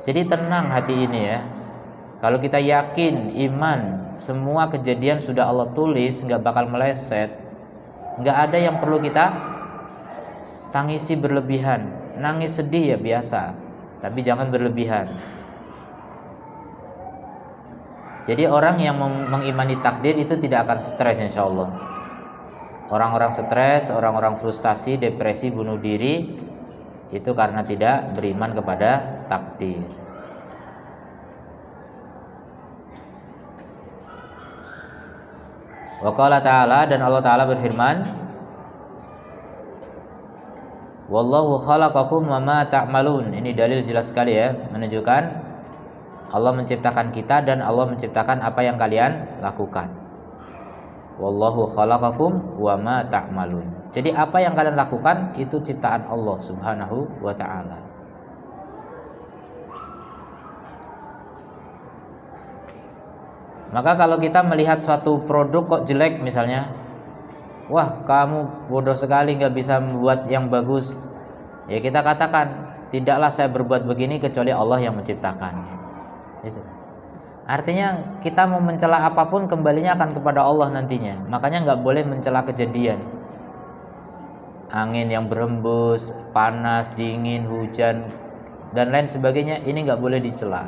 Jadi tenang hati ini ya. Kalau kita yakin, iman, semua kejadian sudah Allah tulis, nggak bakal meleset. Nggak ada yang perlu kita tangisi berlebihan. Nangis sedih ya biasa, tapi jangan berlebihan. Jadi orang yang mengimani takdir itu tidak akan stres insya Allah. Orang-orang stres, orang-orang frustasi, depresi, bunuh diri, itu karena tidak beriman kepada takdir. Wa qala ta'ala, dan Allah Ta'ala berfirman, "Wallahu khalaqakum wa ma ta'malun." Ini dalil jelas sekali ya, menunjukkan Allah menciptakan kita dan Allah menciptakan apa yang kalian lakukan. Wallahu khalaqakum wa ma ta'malun. Jadi apa yang kalian lakukan itu ciptaan Allah Subhanahu wa ta'ala. Maka kalau kita melihat suatu produk kok jelek misalnya, wah kamu bodoh sekali gak bisa membuat yang bagus, ya kita katakan, tidaklah saya berbuat begini kecuali Allah yang menciptakannya. Artinya kita mau mencela apapun kembalinya akan kepada Allah nantinya. Makanya gak boleh mencela kejadian. Angin yang berhembus, panas, dingin, hujan, dan lain sebagainya, ini gak boleh dicela.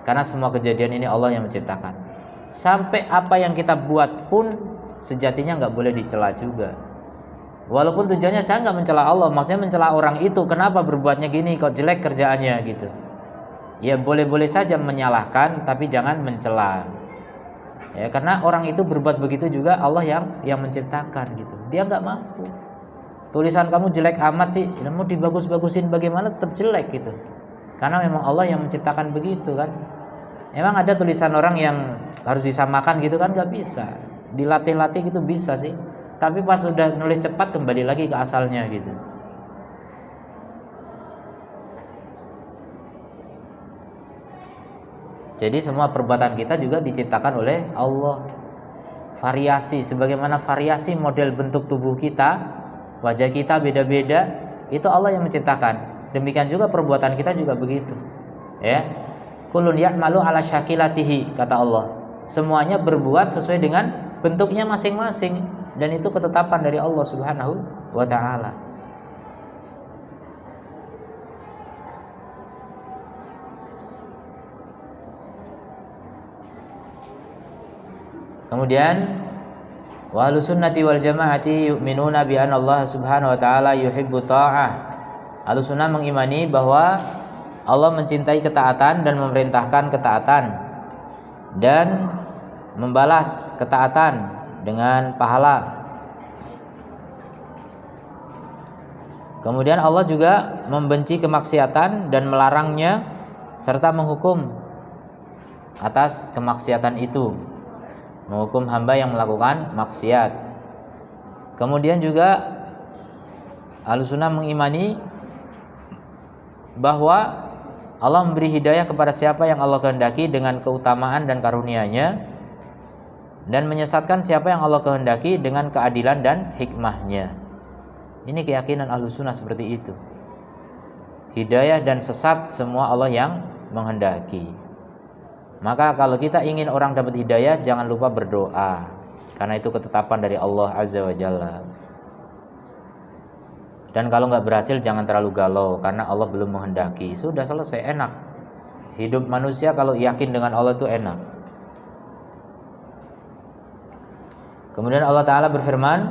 Karena semua kejadian ini Allah yang menciptakan. Sampai apa yang kita buat pun sejatinya nggak boleh dicela juga. Walaupun tujuannya saya nggak mencela Allah, maksudnya mencela orang itu, kenapa berbuatnya gini, kok jelek kerjaannya gitu. Ya boleh-boleh saja menyalahkan, tapi jangan mencela. Ya karena orang itu berbuat begitu juga Allah yang menciptakan gitu. Dia nggak mampu. Tulisan kamu jelek amat sih, mau dibagus-bagusin bagaimana tetap jelek gitu. Karena memang Allah yang menciptakan begitu kan. Emang ada tulisan orang yang harus disamakan gitu kan? Gak bisa. Dilatih-latih gitu bisa sih. Tapi pas sudah nulis cepat kembali lagi ke asalnya gitu. Jadi semua perbuatan kita juga diciptakan oleh Allah. Variasi, sebagaimana variasi model bentuk tubuh kita, wajah kita beda-beda, itu Allah yang menciptakan. Demikian juga perbuatan kita juga begitu. Ya. kullun ya'malu ala syakilatihi, kata Allah. Semuanya berbuat sesuai dengan bentuknya masing-masing, dan itu ketetapan dari Allah Subhanahu wa taala. Kemudian wa ahlus sunnati wal jamaati yu'minuna bi anna Allah Subhanahu wa taala yuhibbu ta'ah. Ahlus sunnah mengimani bahwa Allah mencintai ketaatan dan memerintahkan ketaatan dan membalas ketaatan dengan pahala. Kemudian Allah juga membenci kemaksiatan dan melarangnya serta menghukum atas kemaksiatan itu, menghukum hamba yang melakukan maksiat. Kemudian juga Ahlussunnah mengimani bahwa Allah memberi hidayah kepada siapa yang Allah kehendaki dengan keutamaan dan karunia-Nya, dan menyesatkan siapa yang Allah kehendaki dengan keadilan dan hikmah-Nya. Ini keyakinan Ahlussunnah seperti itu. Hidayah dan sesat semua Allah yang menghendaki. Maka kalau kita ingin orang dapat hidayah, jangan lupa berdoa, karena itu ketetapan dari Allah Azza wa Jalla. Dan kalau nggak berhasil, jangan terlalu galau, karena Allah belum menghendaki. Sudah selesai, enak. Hidup manusia kalau yakin dengan Allah itu enak. Kemudian Allah Ta'ala berfirman,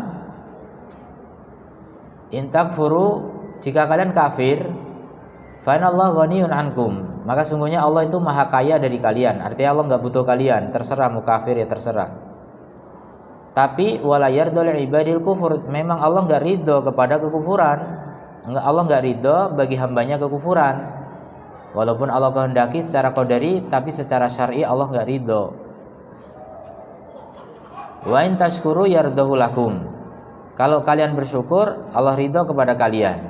in takfuru, jika kalian kafir, fa innallaha ghaniyun ankum, maka sungguhnya Allah itu maha kaya dari kalian. Artinya Allah nggak butuh kalian, terserah mau kafir ya terserah. Tapi wala yardul ibadil kufur, memang Allah nggak ridho kepada kekufuran. Allah nggak ridho bagi hambanya kekufuran. Walaupun Allah kehendaki secara qadari, tapi secara syar'i Allah nggak ridho. Wa in tashkuru yardahu lakum, kalau kalian bersyukur Allah ridho kepada kalian.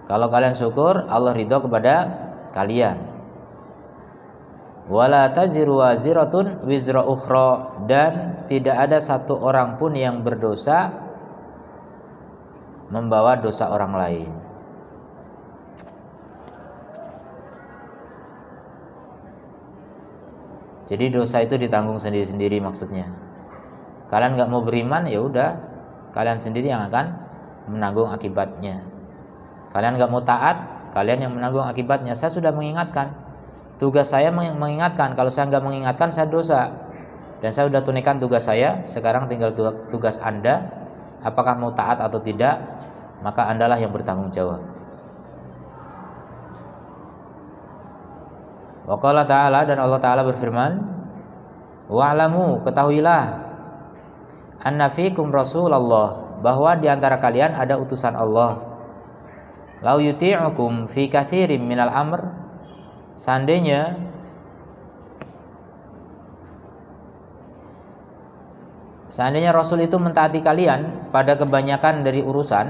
Kalau kalian syukur Allah ridho kepada kalian. Wala taziru waziratun wizra ukhra, dan tidak ada satu orang pun yang berdosa membawa dosa orang lain. Jadi dosa itu ditanggung sendiri-sendiri maksudnya. Kalian nggak mau beriman, ya udah, kalian sendiri yang akan menanggung akibatnya. Kalian nggak mau taat, kalian yang menanggung akibatnya. Saya sudah mengingatkan. Tugas saya mengingatkan. Kalau saya nggak mengingatkan, saya dosa. Dan saya sudah tunaikan tugas saya. Sekarang tinggal tugas Anda. Apakah mau taat atau tidak? Maka Andalah yang bertanggung jawab. Wa qala ta'ala, dan Allah Ta'ala berfirman, wa'lamu, ketahuilah, anna fikum Rasulullah, bahwa di antara kalian ada utusan Allah. Lau yuti'ukum fi katsirin minal amr, seandainya Rasul itu mentaati kalian pada kebanyakan dari urusan,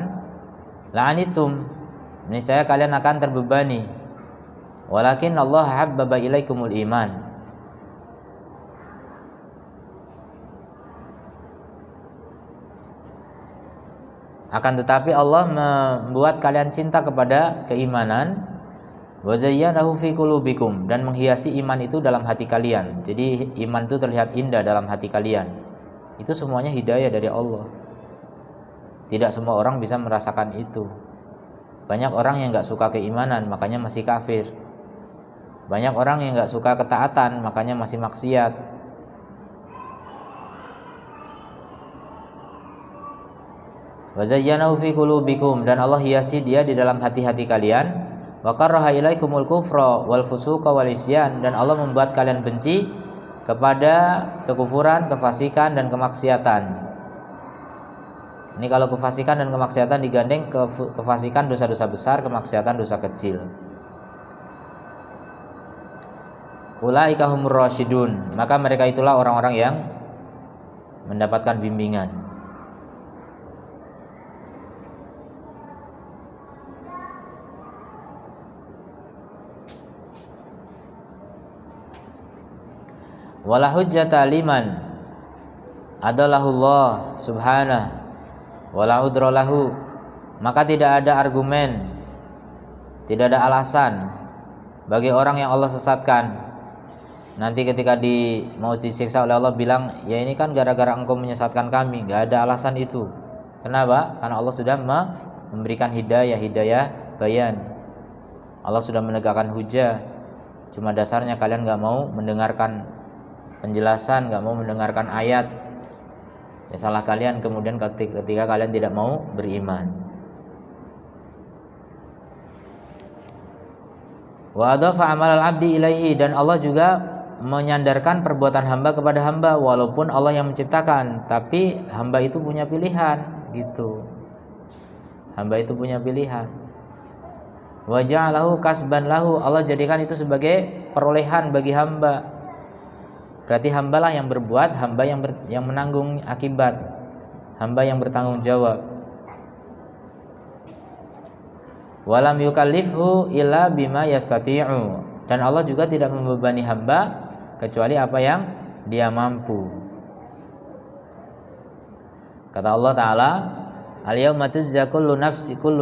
la'anitum, niscaya kalian akan terbebani. Walakin Allah habbaba ilaikumul iman, akan tetapi Allah membuat kalian cinta kepada keimanan. Wa zayyanahu fi qulubikum, dan menghiasi iman itu dalam hati kalian. Jadi iman itu terlihat indah dalam hati kalian. Itu semuanya hidayah dari Allah. Tidak semua orang bisa merasakan itu. Banyak orang yang gak suka keimanan, makanya masih kafir. Banyak orang yang gak suka ketaatan, makanya masih maksiat. Wa zayyanahu fi qulubikum, dan Allah hiasi dia di dalam hati-hati kalian. Wa karaha ilaikumul kufra wal fusuqa wal isyan, dan Allah membuat kalian benci kepada kekufuran, kefasikan, dan kemaksiatan. Ini kalau kefasikan dan kemaksiatan digandeng, kefasikan dosa-dosa besar, kemaksiatan dosa kecil. Ulaika humur rasyidun, maka mereka itulah orang-orang yang mendapatkan bimbingan. Wala hujjata liman adallahullah subhanahu wala udra lahu maka tidak ada argumen, tidak ada alasan bagi orang yang Allah sesatkan. Nanti ketika mau disiksa oleh Allah bilang, ya ini kan gara-gara engkau menyesatkan kami. Gak ada alasan itu. Kenapa? Karena Allah sudah memberikan hidayah bayan. Allah sudah menegakkan hujah. Cuma dasarnya kalian gak mau mendengarkan penjelasan, gak mau mendengarkan ayat. Ya salah kalian kemudian ketika kalian tidak mau beriman. Wa adhafa amal al-abdi ilaihi, dan Allah juga menyandarkan perbuatan hamba kepada hamba, walaupun Allah yang menciptakan, tapi hamba itu punya pilihan gitu. Hamba itu punya pilihan. Wa ja'alahu kasban lahu, Allah jadikan itu sebagai perolehan bagi hamba. Berarti hambalah yang berbuat, hamba yang menanggung akibat, hamba yang bertanggung jawab. Walam yukallifhu illa bima yastati'u, dan Allah juga tidak membebani hamba kecuali apa yang dia mampu. Kata Allah Ta'ala, al-yawma tujza kullu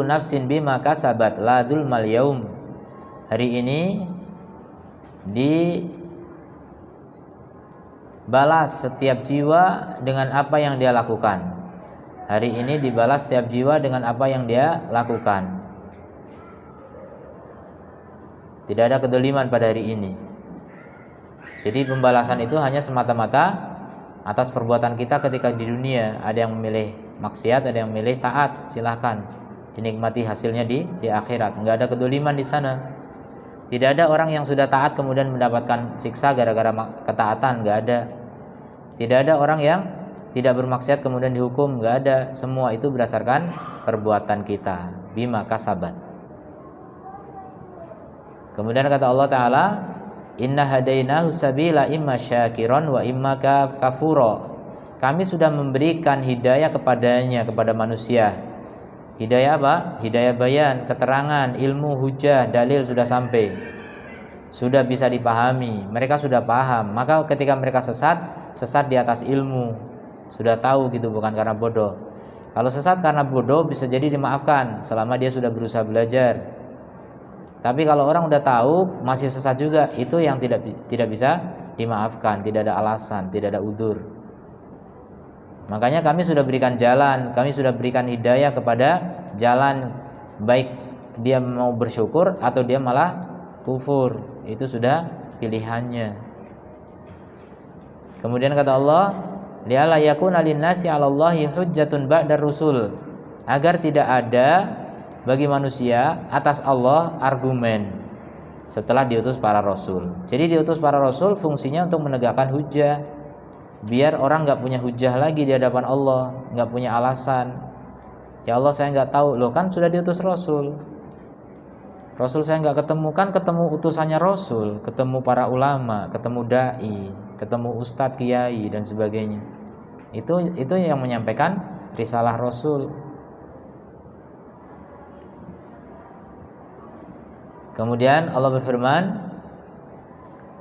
nafsin bima kasabat la dzulmal yaum. Hari ini dibalas setiap jiwa dengan apa yang dia lakukan. Hari ini dibalas setiap jiwa dengan apa yang dia lakukan. Tidak ada kedoliman pada hari ini. Jadi pembalasan itu hanya semata-mata atas perbuatan kita ketika di dunia. Ada yang memilih maksiat, ada yang memilih taat. Silahkan dinikmati hasilnya di akhirat. Enggak ada kedoliman di sana. Tidak ada orang yang sudah taat kemudian mendapatkan siksa gara-gara ketaatan. Enggak ada. Tidak ada orang yang tidak bermaksiat kemudian dihukum. Enggak ada. Semua itu berdasarkan perbuatan kita. Bima kasabat. Kemudian kata Allah Ta'ala, inna hadainahu sabila imma syakiron wa imma kafuro. Kami sudah memberikan hidayah kepadanya, kepada manusia. Hidayah apa? Hidayah bayan, keterangan, ilmu, hujah, dalil sudah sampai, sudah bisa dipahami. Mereka sudah paham. Maka ketika mereka sesat di atas ilmu, sudah tahu gitu, bukan karena bodoh. Kalau sesat karena bodoh bisa jadi dimaafkan selama dia sudah berusaha belajar. Tapi kalau orang udah tahu masih sesat juga, itu yang tidak bisa dimaafkan, tidak ada alasan, tidak ada udzur. Makanya kami sudah berikan jalan, kami sudah berikan hidayah kepada jalan, baik dia mau bersyukur atau dia malah kufur, itu sudah pilihannya. Kemudian kata Allah, li'alla yakuna linnasi 'alallahi hujjatun ba'dar rusul, agar tidak ada bagi manusia atas Allah argumen setelah diutus para rasul. Jadi diutus para rasul fungsinya untuk menegakkan hujah, biar orang nggak punya hujah lagi di hadapan Allah, nggak punya alasan. Ya Allah, saya nggak tahu, loh kan sudah diutus rasul. Rasul saya nggak ketemu, kan ketemu utusannya rasul, ketemu para ulama, ketemu dai, ketemu ustadz, kiai dan sebagainya. Itu yang menyampaikan risalah rasul. Kemudian Allah berfirman,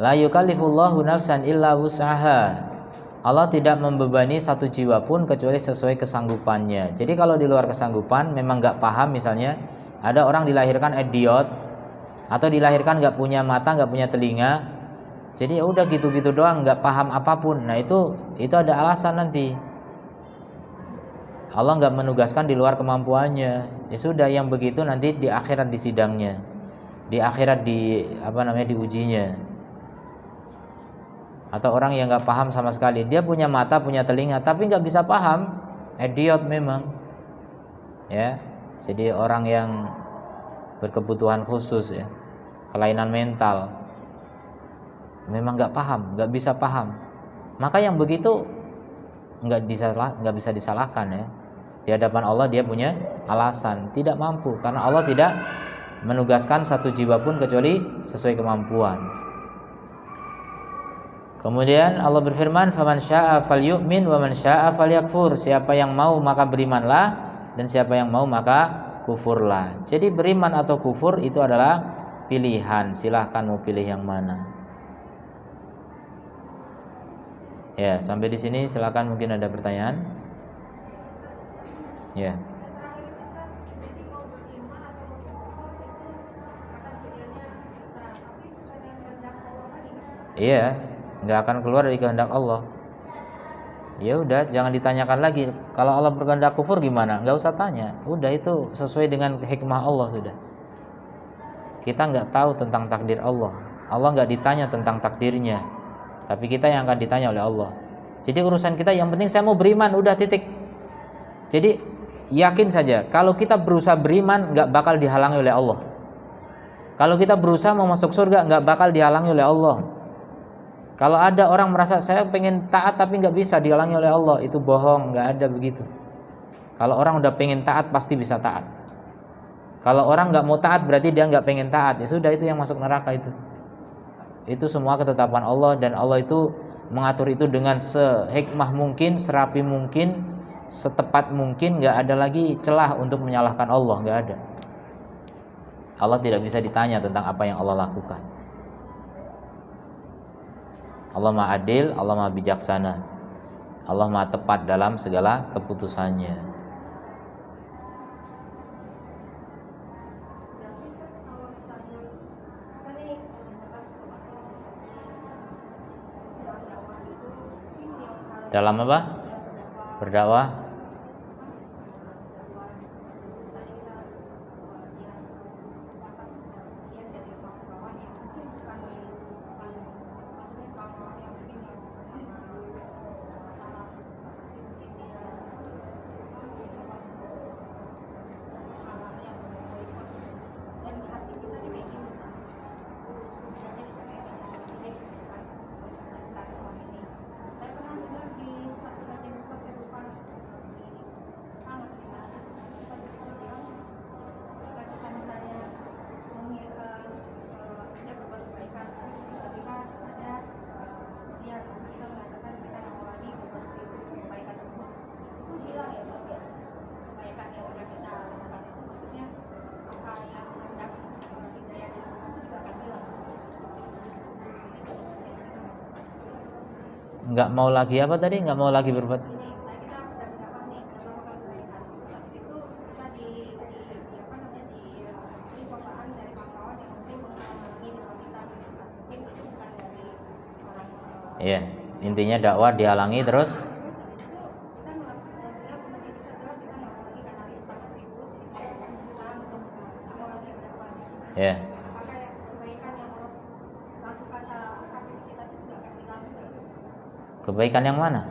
la yukallifullahu nafsan illa wus'aha. Allah tidak membebani satu jiwa pun kecuali sesuai kesanggupannya. Jadi kalau di luar kesanggupan, memang nggak paham, misalnya ada orang dilahirkan idiot atau dilahirkan nggak punya mata, nggak punya telinga, jadi ya udah gitu-gitu doang, nggak paham apapun. Nah itu ada alasan nanti. Allah nggak menugaskan di luar kemampuannya. Ya sudah, yang begitu nanti di akhirat di sidangnya. Di akhirat diujinya. Atau orang yang nggak paham sama sekali, dia punya mata, punya telinga, tapi nggak bisa paham, idiot memang, ya. Jadi orang yang berkebutuhan khusus, ya, kelainan mental, memang nggak paham, nggak bisa paham. Maka yang begitu nggak bisa disalahkan, ya. Di hadapan Allah dia punya alasan, tidak mampu, karena Allah tidak menugaskan satu jiwa pun kecuali sesuai kemampuan. Kemudian Allah berfirman, faman syaa'a falyu'min wa man syaa'a falyakfur. Siapa yang mau maka berimanlah, dan siapa yang mau maka kufurlah. Jadi beriman atau kufur itu adalah pilihan, silahkan mau pilih yang mana. Ya, sampai di sini silakan, mungkin ada pertanyaan. Ya. Iya, nggak akan keluar dari kehendak Allah. Ya udah, jangan ditanyakan lagi. Kalau Allah berkehendak kufur gimana? Nggak usah tanya. Udah, itu sesuai dengan hikmah Allah sudah. Kita nggak tahu tentang takdir Allah. Allah nggak ditanya tentang takdirnya, tapi kita yang akan ditanya oleh Allah. Jadi urusan kita yang penting saya mau beriman, udah titik. Jadi yakin saja kalau kita berusaha beriman nggak bakal dihalangi oleh Allah. Kalau kita berusaha mau masuk surga nggak bakal dihalangi oleh Allah. Kalau ada orang merasa saya pengen taat tapi nggak bisa, dihalangi oleh Allah, itu bohong, nggak ada begitu. Kalau orang udah pengen taat pasti bisa taat. Kalau orang nggak mau taat berarti dia nggak pengen taat, ya sudah, itu yang masuk neraka itu. Itu semua ketetapan Allah, dan Allah itu mengatur itu dengan sehikmah mungkin, serapi mungkin, setepat mungkin. Nggak ada lagi celah untuk menyalahkan Allah, nggak ada. Allah tidak bisa ditanya tentang apa yang Allah lakukan. Allah Maha Adil, Allah Maha Bijaksana, Allah Maha tepat dalam segala keputusannya. Dalam apa? Berdakwah. Nggak mau lagi apa tadi? Nggak mau lagi berbuat. Iya, intinya dakwah dihalangi terus. Ya. Kebaikan yang mana?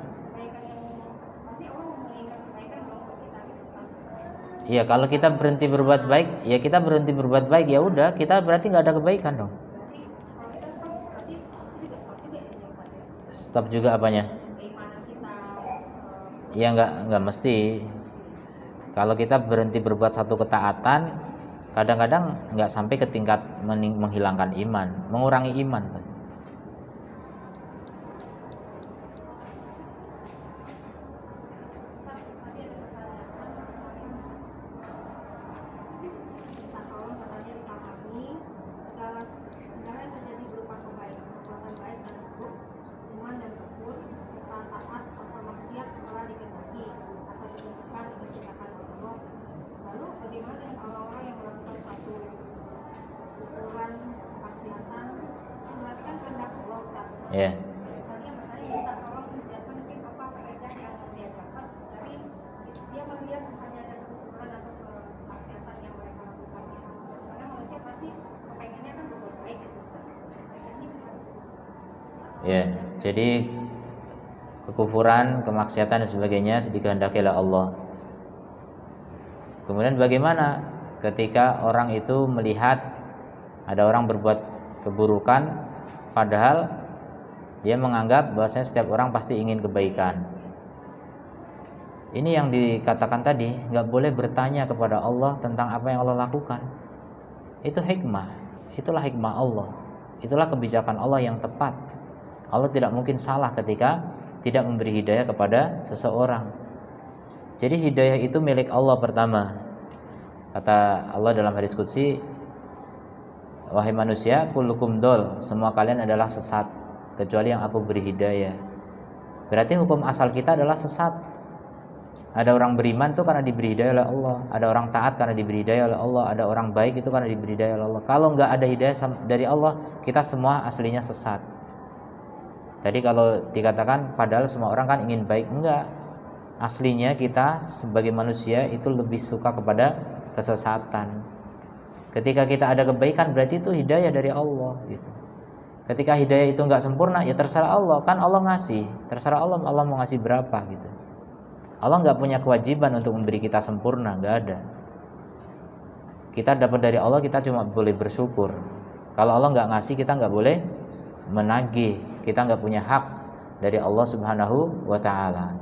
Iya, kalau kita berhenti berbuat baik, ya kita berhenti berbuat baik, ya udah, kita berarti nggak ada kebaikan dong. Stop juga apanya? Ya nggak mesti. Kalau kita berhenti berbuat satu ketaatan, kadang-kadang nggak sampai ke tingkat menghilangkan iman, mengurangi iman. Ya. Ya, jadi kekufuran, kemaksiatan dan sebagainya dikehendaki oleh Allah. Kemudian bagaimana ketika orang itu melihat ada orang berbuat keburukan, padahal dia menganggap bahwasanya setiap orang pasti ingin kebaikan. Ini yang dikatakan tadi, nggak boleh bertanya kepada Allah tentang apa yang Allah lakukan. Itu hikmah, itulah hikmah Allah, itulah kebijakan Allah yang tepat. Allah tidak mungkin salah ketika tidak memberi hidayah kepada seseorang. Jadi hidayah itu milik Allah pertama. Kata Allah dalam hadis qudsi, wahai manusia, kullukum dol, semua kalian adalah sesat kecuali yang aku beri hidayah. Berarti hukum asal kita adalah sesat. Ada orang beriman itu karena diberi hidayah oleh Allah, ada orang taat karena diberi hidayah oleh Allah, ada orang baik itu karena diberi hidayah oleh Allah. Kalau nggak ada hidayah dari Allah, kita semua aslinya sesat. Tadi kalau dikatakan padahal semua orang kan ingin baik, enggak. Aslinya kita sebagai manusia itu lebih suka kepada kesesatan. Ketika kita ada kebaikan berarti itu hidayah dari Allah gitu. Ketika hidayah itu enggak sempurna, ya terserah Allah, kan Allah ngasih, terserah Allah, Allah mau ngasih berapa gitu. Allah enggak punya kewajiban untuk memberi kita sempurna, enggak ada. Kita dapat dari Allah, kita cuma boleh bersyukur. Kalau Allah enggak ngasih, kita enggak boleh menagih. Kita enggak punya hak dari Allah Subhanahu wa taala.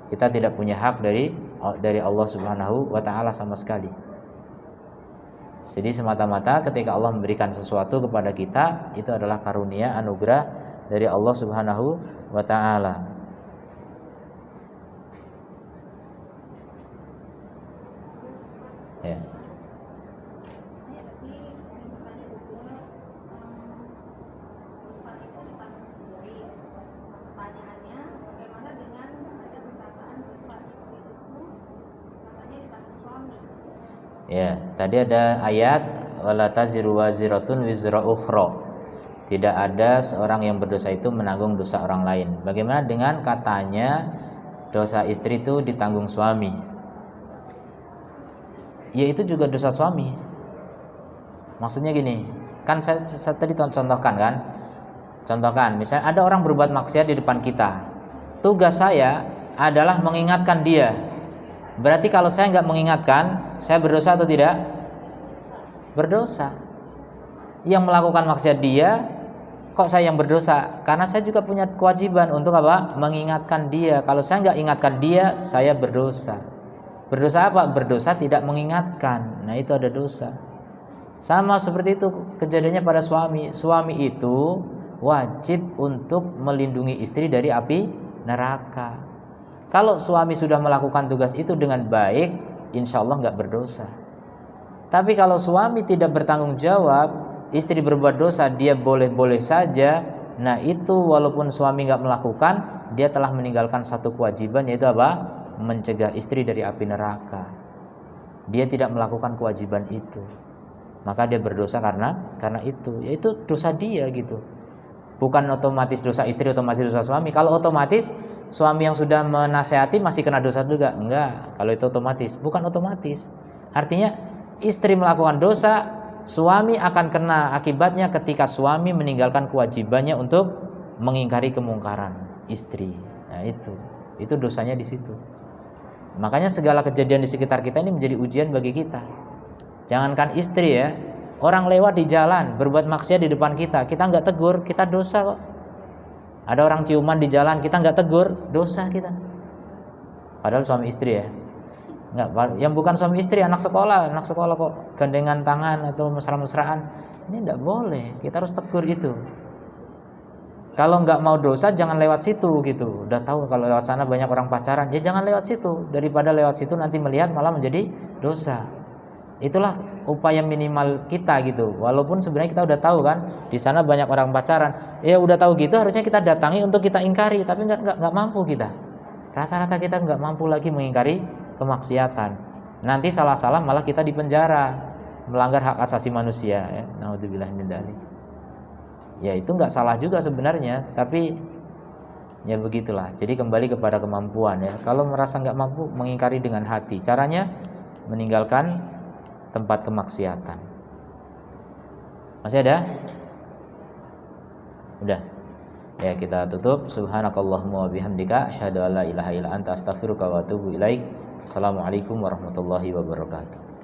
Kita tidak punya hak dari Allah Subhanahu wa taala sama sekali. Jadi semata-mata ketika Allah memberikan sesuatu kepada kita, itu adalah karunia, anugerah dari Allah Subhanahu wa taala. Ya. Ya, tadi ada ayat wala taziru waziratun wizra ukhra. Tidak ada seorang yang berdosa itu menanggung dosa orang lain. Bagaimana dengan katanya dosa istri itu ditanggung suami? Ya itu juga dosa suami. Maksudnya gini, kan saya tadi contohkan kan? Contohkan, misalnya ada orang berbuat maksiat di depan kita. Tugas saya adalah mengingatkan dia. Berarti kalau saya nggak mengingatkan, saya berdosa atau tidak? Berdosa. Yang melakukan maksiat dia, kok saya yang berdosa? Karena saya juga punya kewajiban untuk apa? Mengingatkan dia. Kalau saya nggak ingatkan dia, saya berdosa. Berdosa apa? Berdosa tidak mengingatkan. Nah itu ada dosa. Sama seperti itu kejadiannya pada suami. Suami itu wajib untuk melindungi istri dari api neraka. Kalau suami sudah melakukan tugas itu dengan baik, insya Allah nggak berdosa. Tapi kalau suami tidak bertanggung jawab, istri berbuat dosa, dia boleh-boleh saja. Nah itu walaupun suami nggak melakukan, dia telah meninggalkan satu kewajiban, yaitu apa? Mencegah istri dari api neraka. Dia tidak melakukan kewajiban itu, maka dia berdosa karena itu. Yaitu dosa dia gitu. Bukan otomatis dosa istri, otomatis dosa suami. Kalau otomatis suami yang sudah menasehati masih kena dosa juga? Enggak, kalau itu otomatis. Bukan otomatis. Artinya istri melakukan dosa, suami akan kena akibatnya ketika suami meninggalkan kewajibannya untuk mengingkari kemungkaran istri. Nah itu dosanya di situ. Makanya segala kejadian di sekitar kita ini menjadi ujian bagi kita. Jangankan istri ya, orang lewat di jalan berbuat maksiat di depan kita, kita nggak tegur, kita dosa kok. Ada orang ciuman di jalan, kita nggak tegur, dosa kita. Padahal suami istri ya. Nggak, yang bukan suami istri, anak sekolah kok gandengan tangan atau mesra-mesraan. Ini nggak boleh, kita harus tegur itu. Kalau nggak mau dosa, jangan lewat situ gitu. Udah tahu kalau lewat sana banyak orang pacaran, ya jangan lewat situ. Daripada lewat situ nanti melihat malah menjadi dosa. Itulah upaya minimal kita gitu. Walaupun sebenarnya kita udah tahu kan di sana banyak orang pacaran. Ya udah tahu gitu, harusnya kita datangi untuk kita ingkari, tapi nggak mampu kita. Rata-rata kita nggak mampu lagi mengingkari kemaksiatan. Nanti salah-salah malah kita dipenjara, melanggar hak asasi manusia ya. Naudzubillah min dzalik. Ya itu nggak salah juga sebenarnya, tapi ya begitulah. Jadi kembali kepada kemampuan ya. Kalau merasa nggak mampu, mengingkari dengan hati. Caranya meninggalkan tempat kemaksiatan. Masih ada? Udah. Ya kita tutup. Subhanakallahumma wa bihamdika asyhadu an la ilaha illa anta astaghfiruka wa atubu ilaik. Assalamualaikum warahmatullahi wabarakatuh.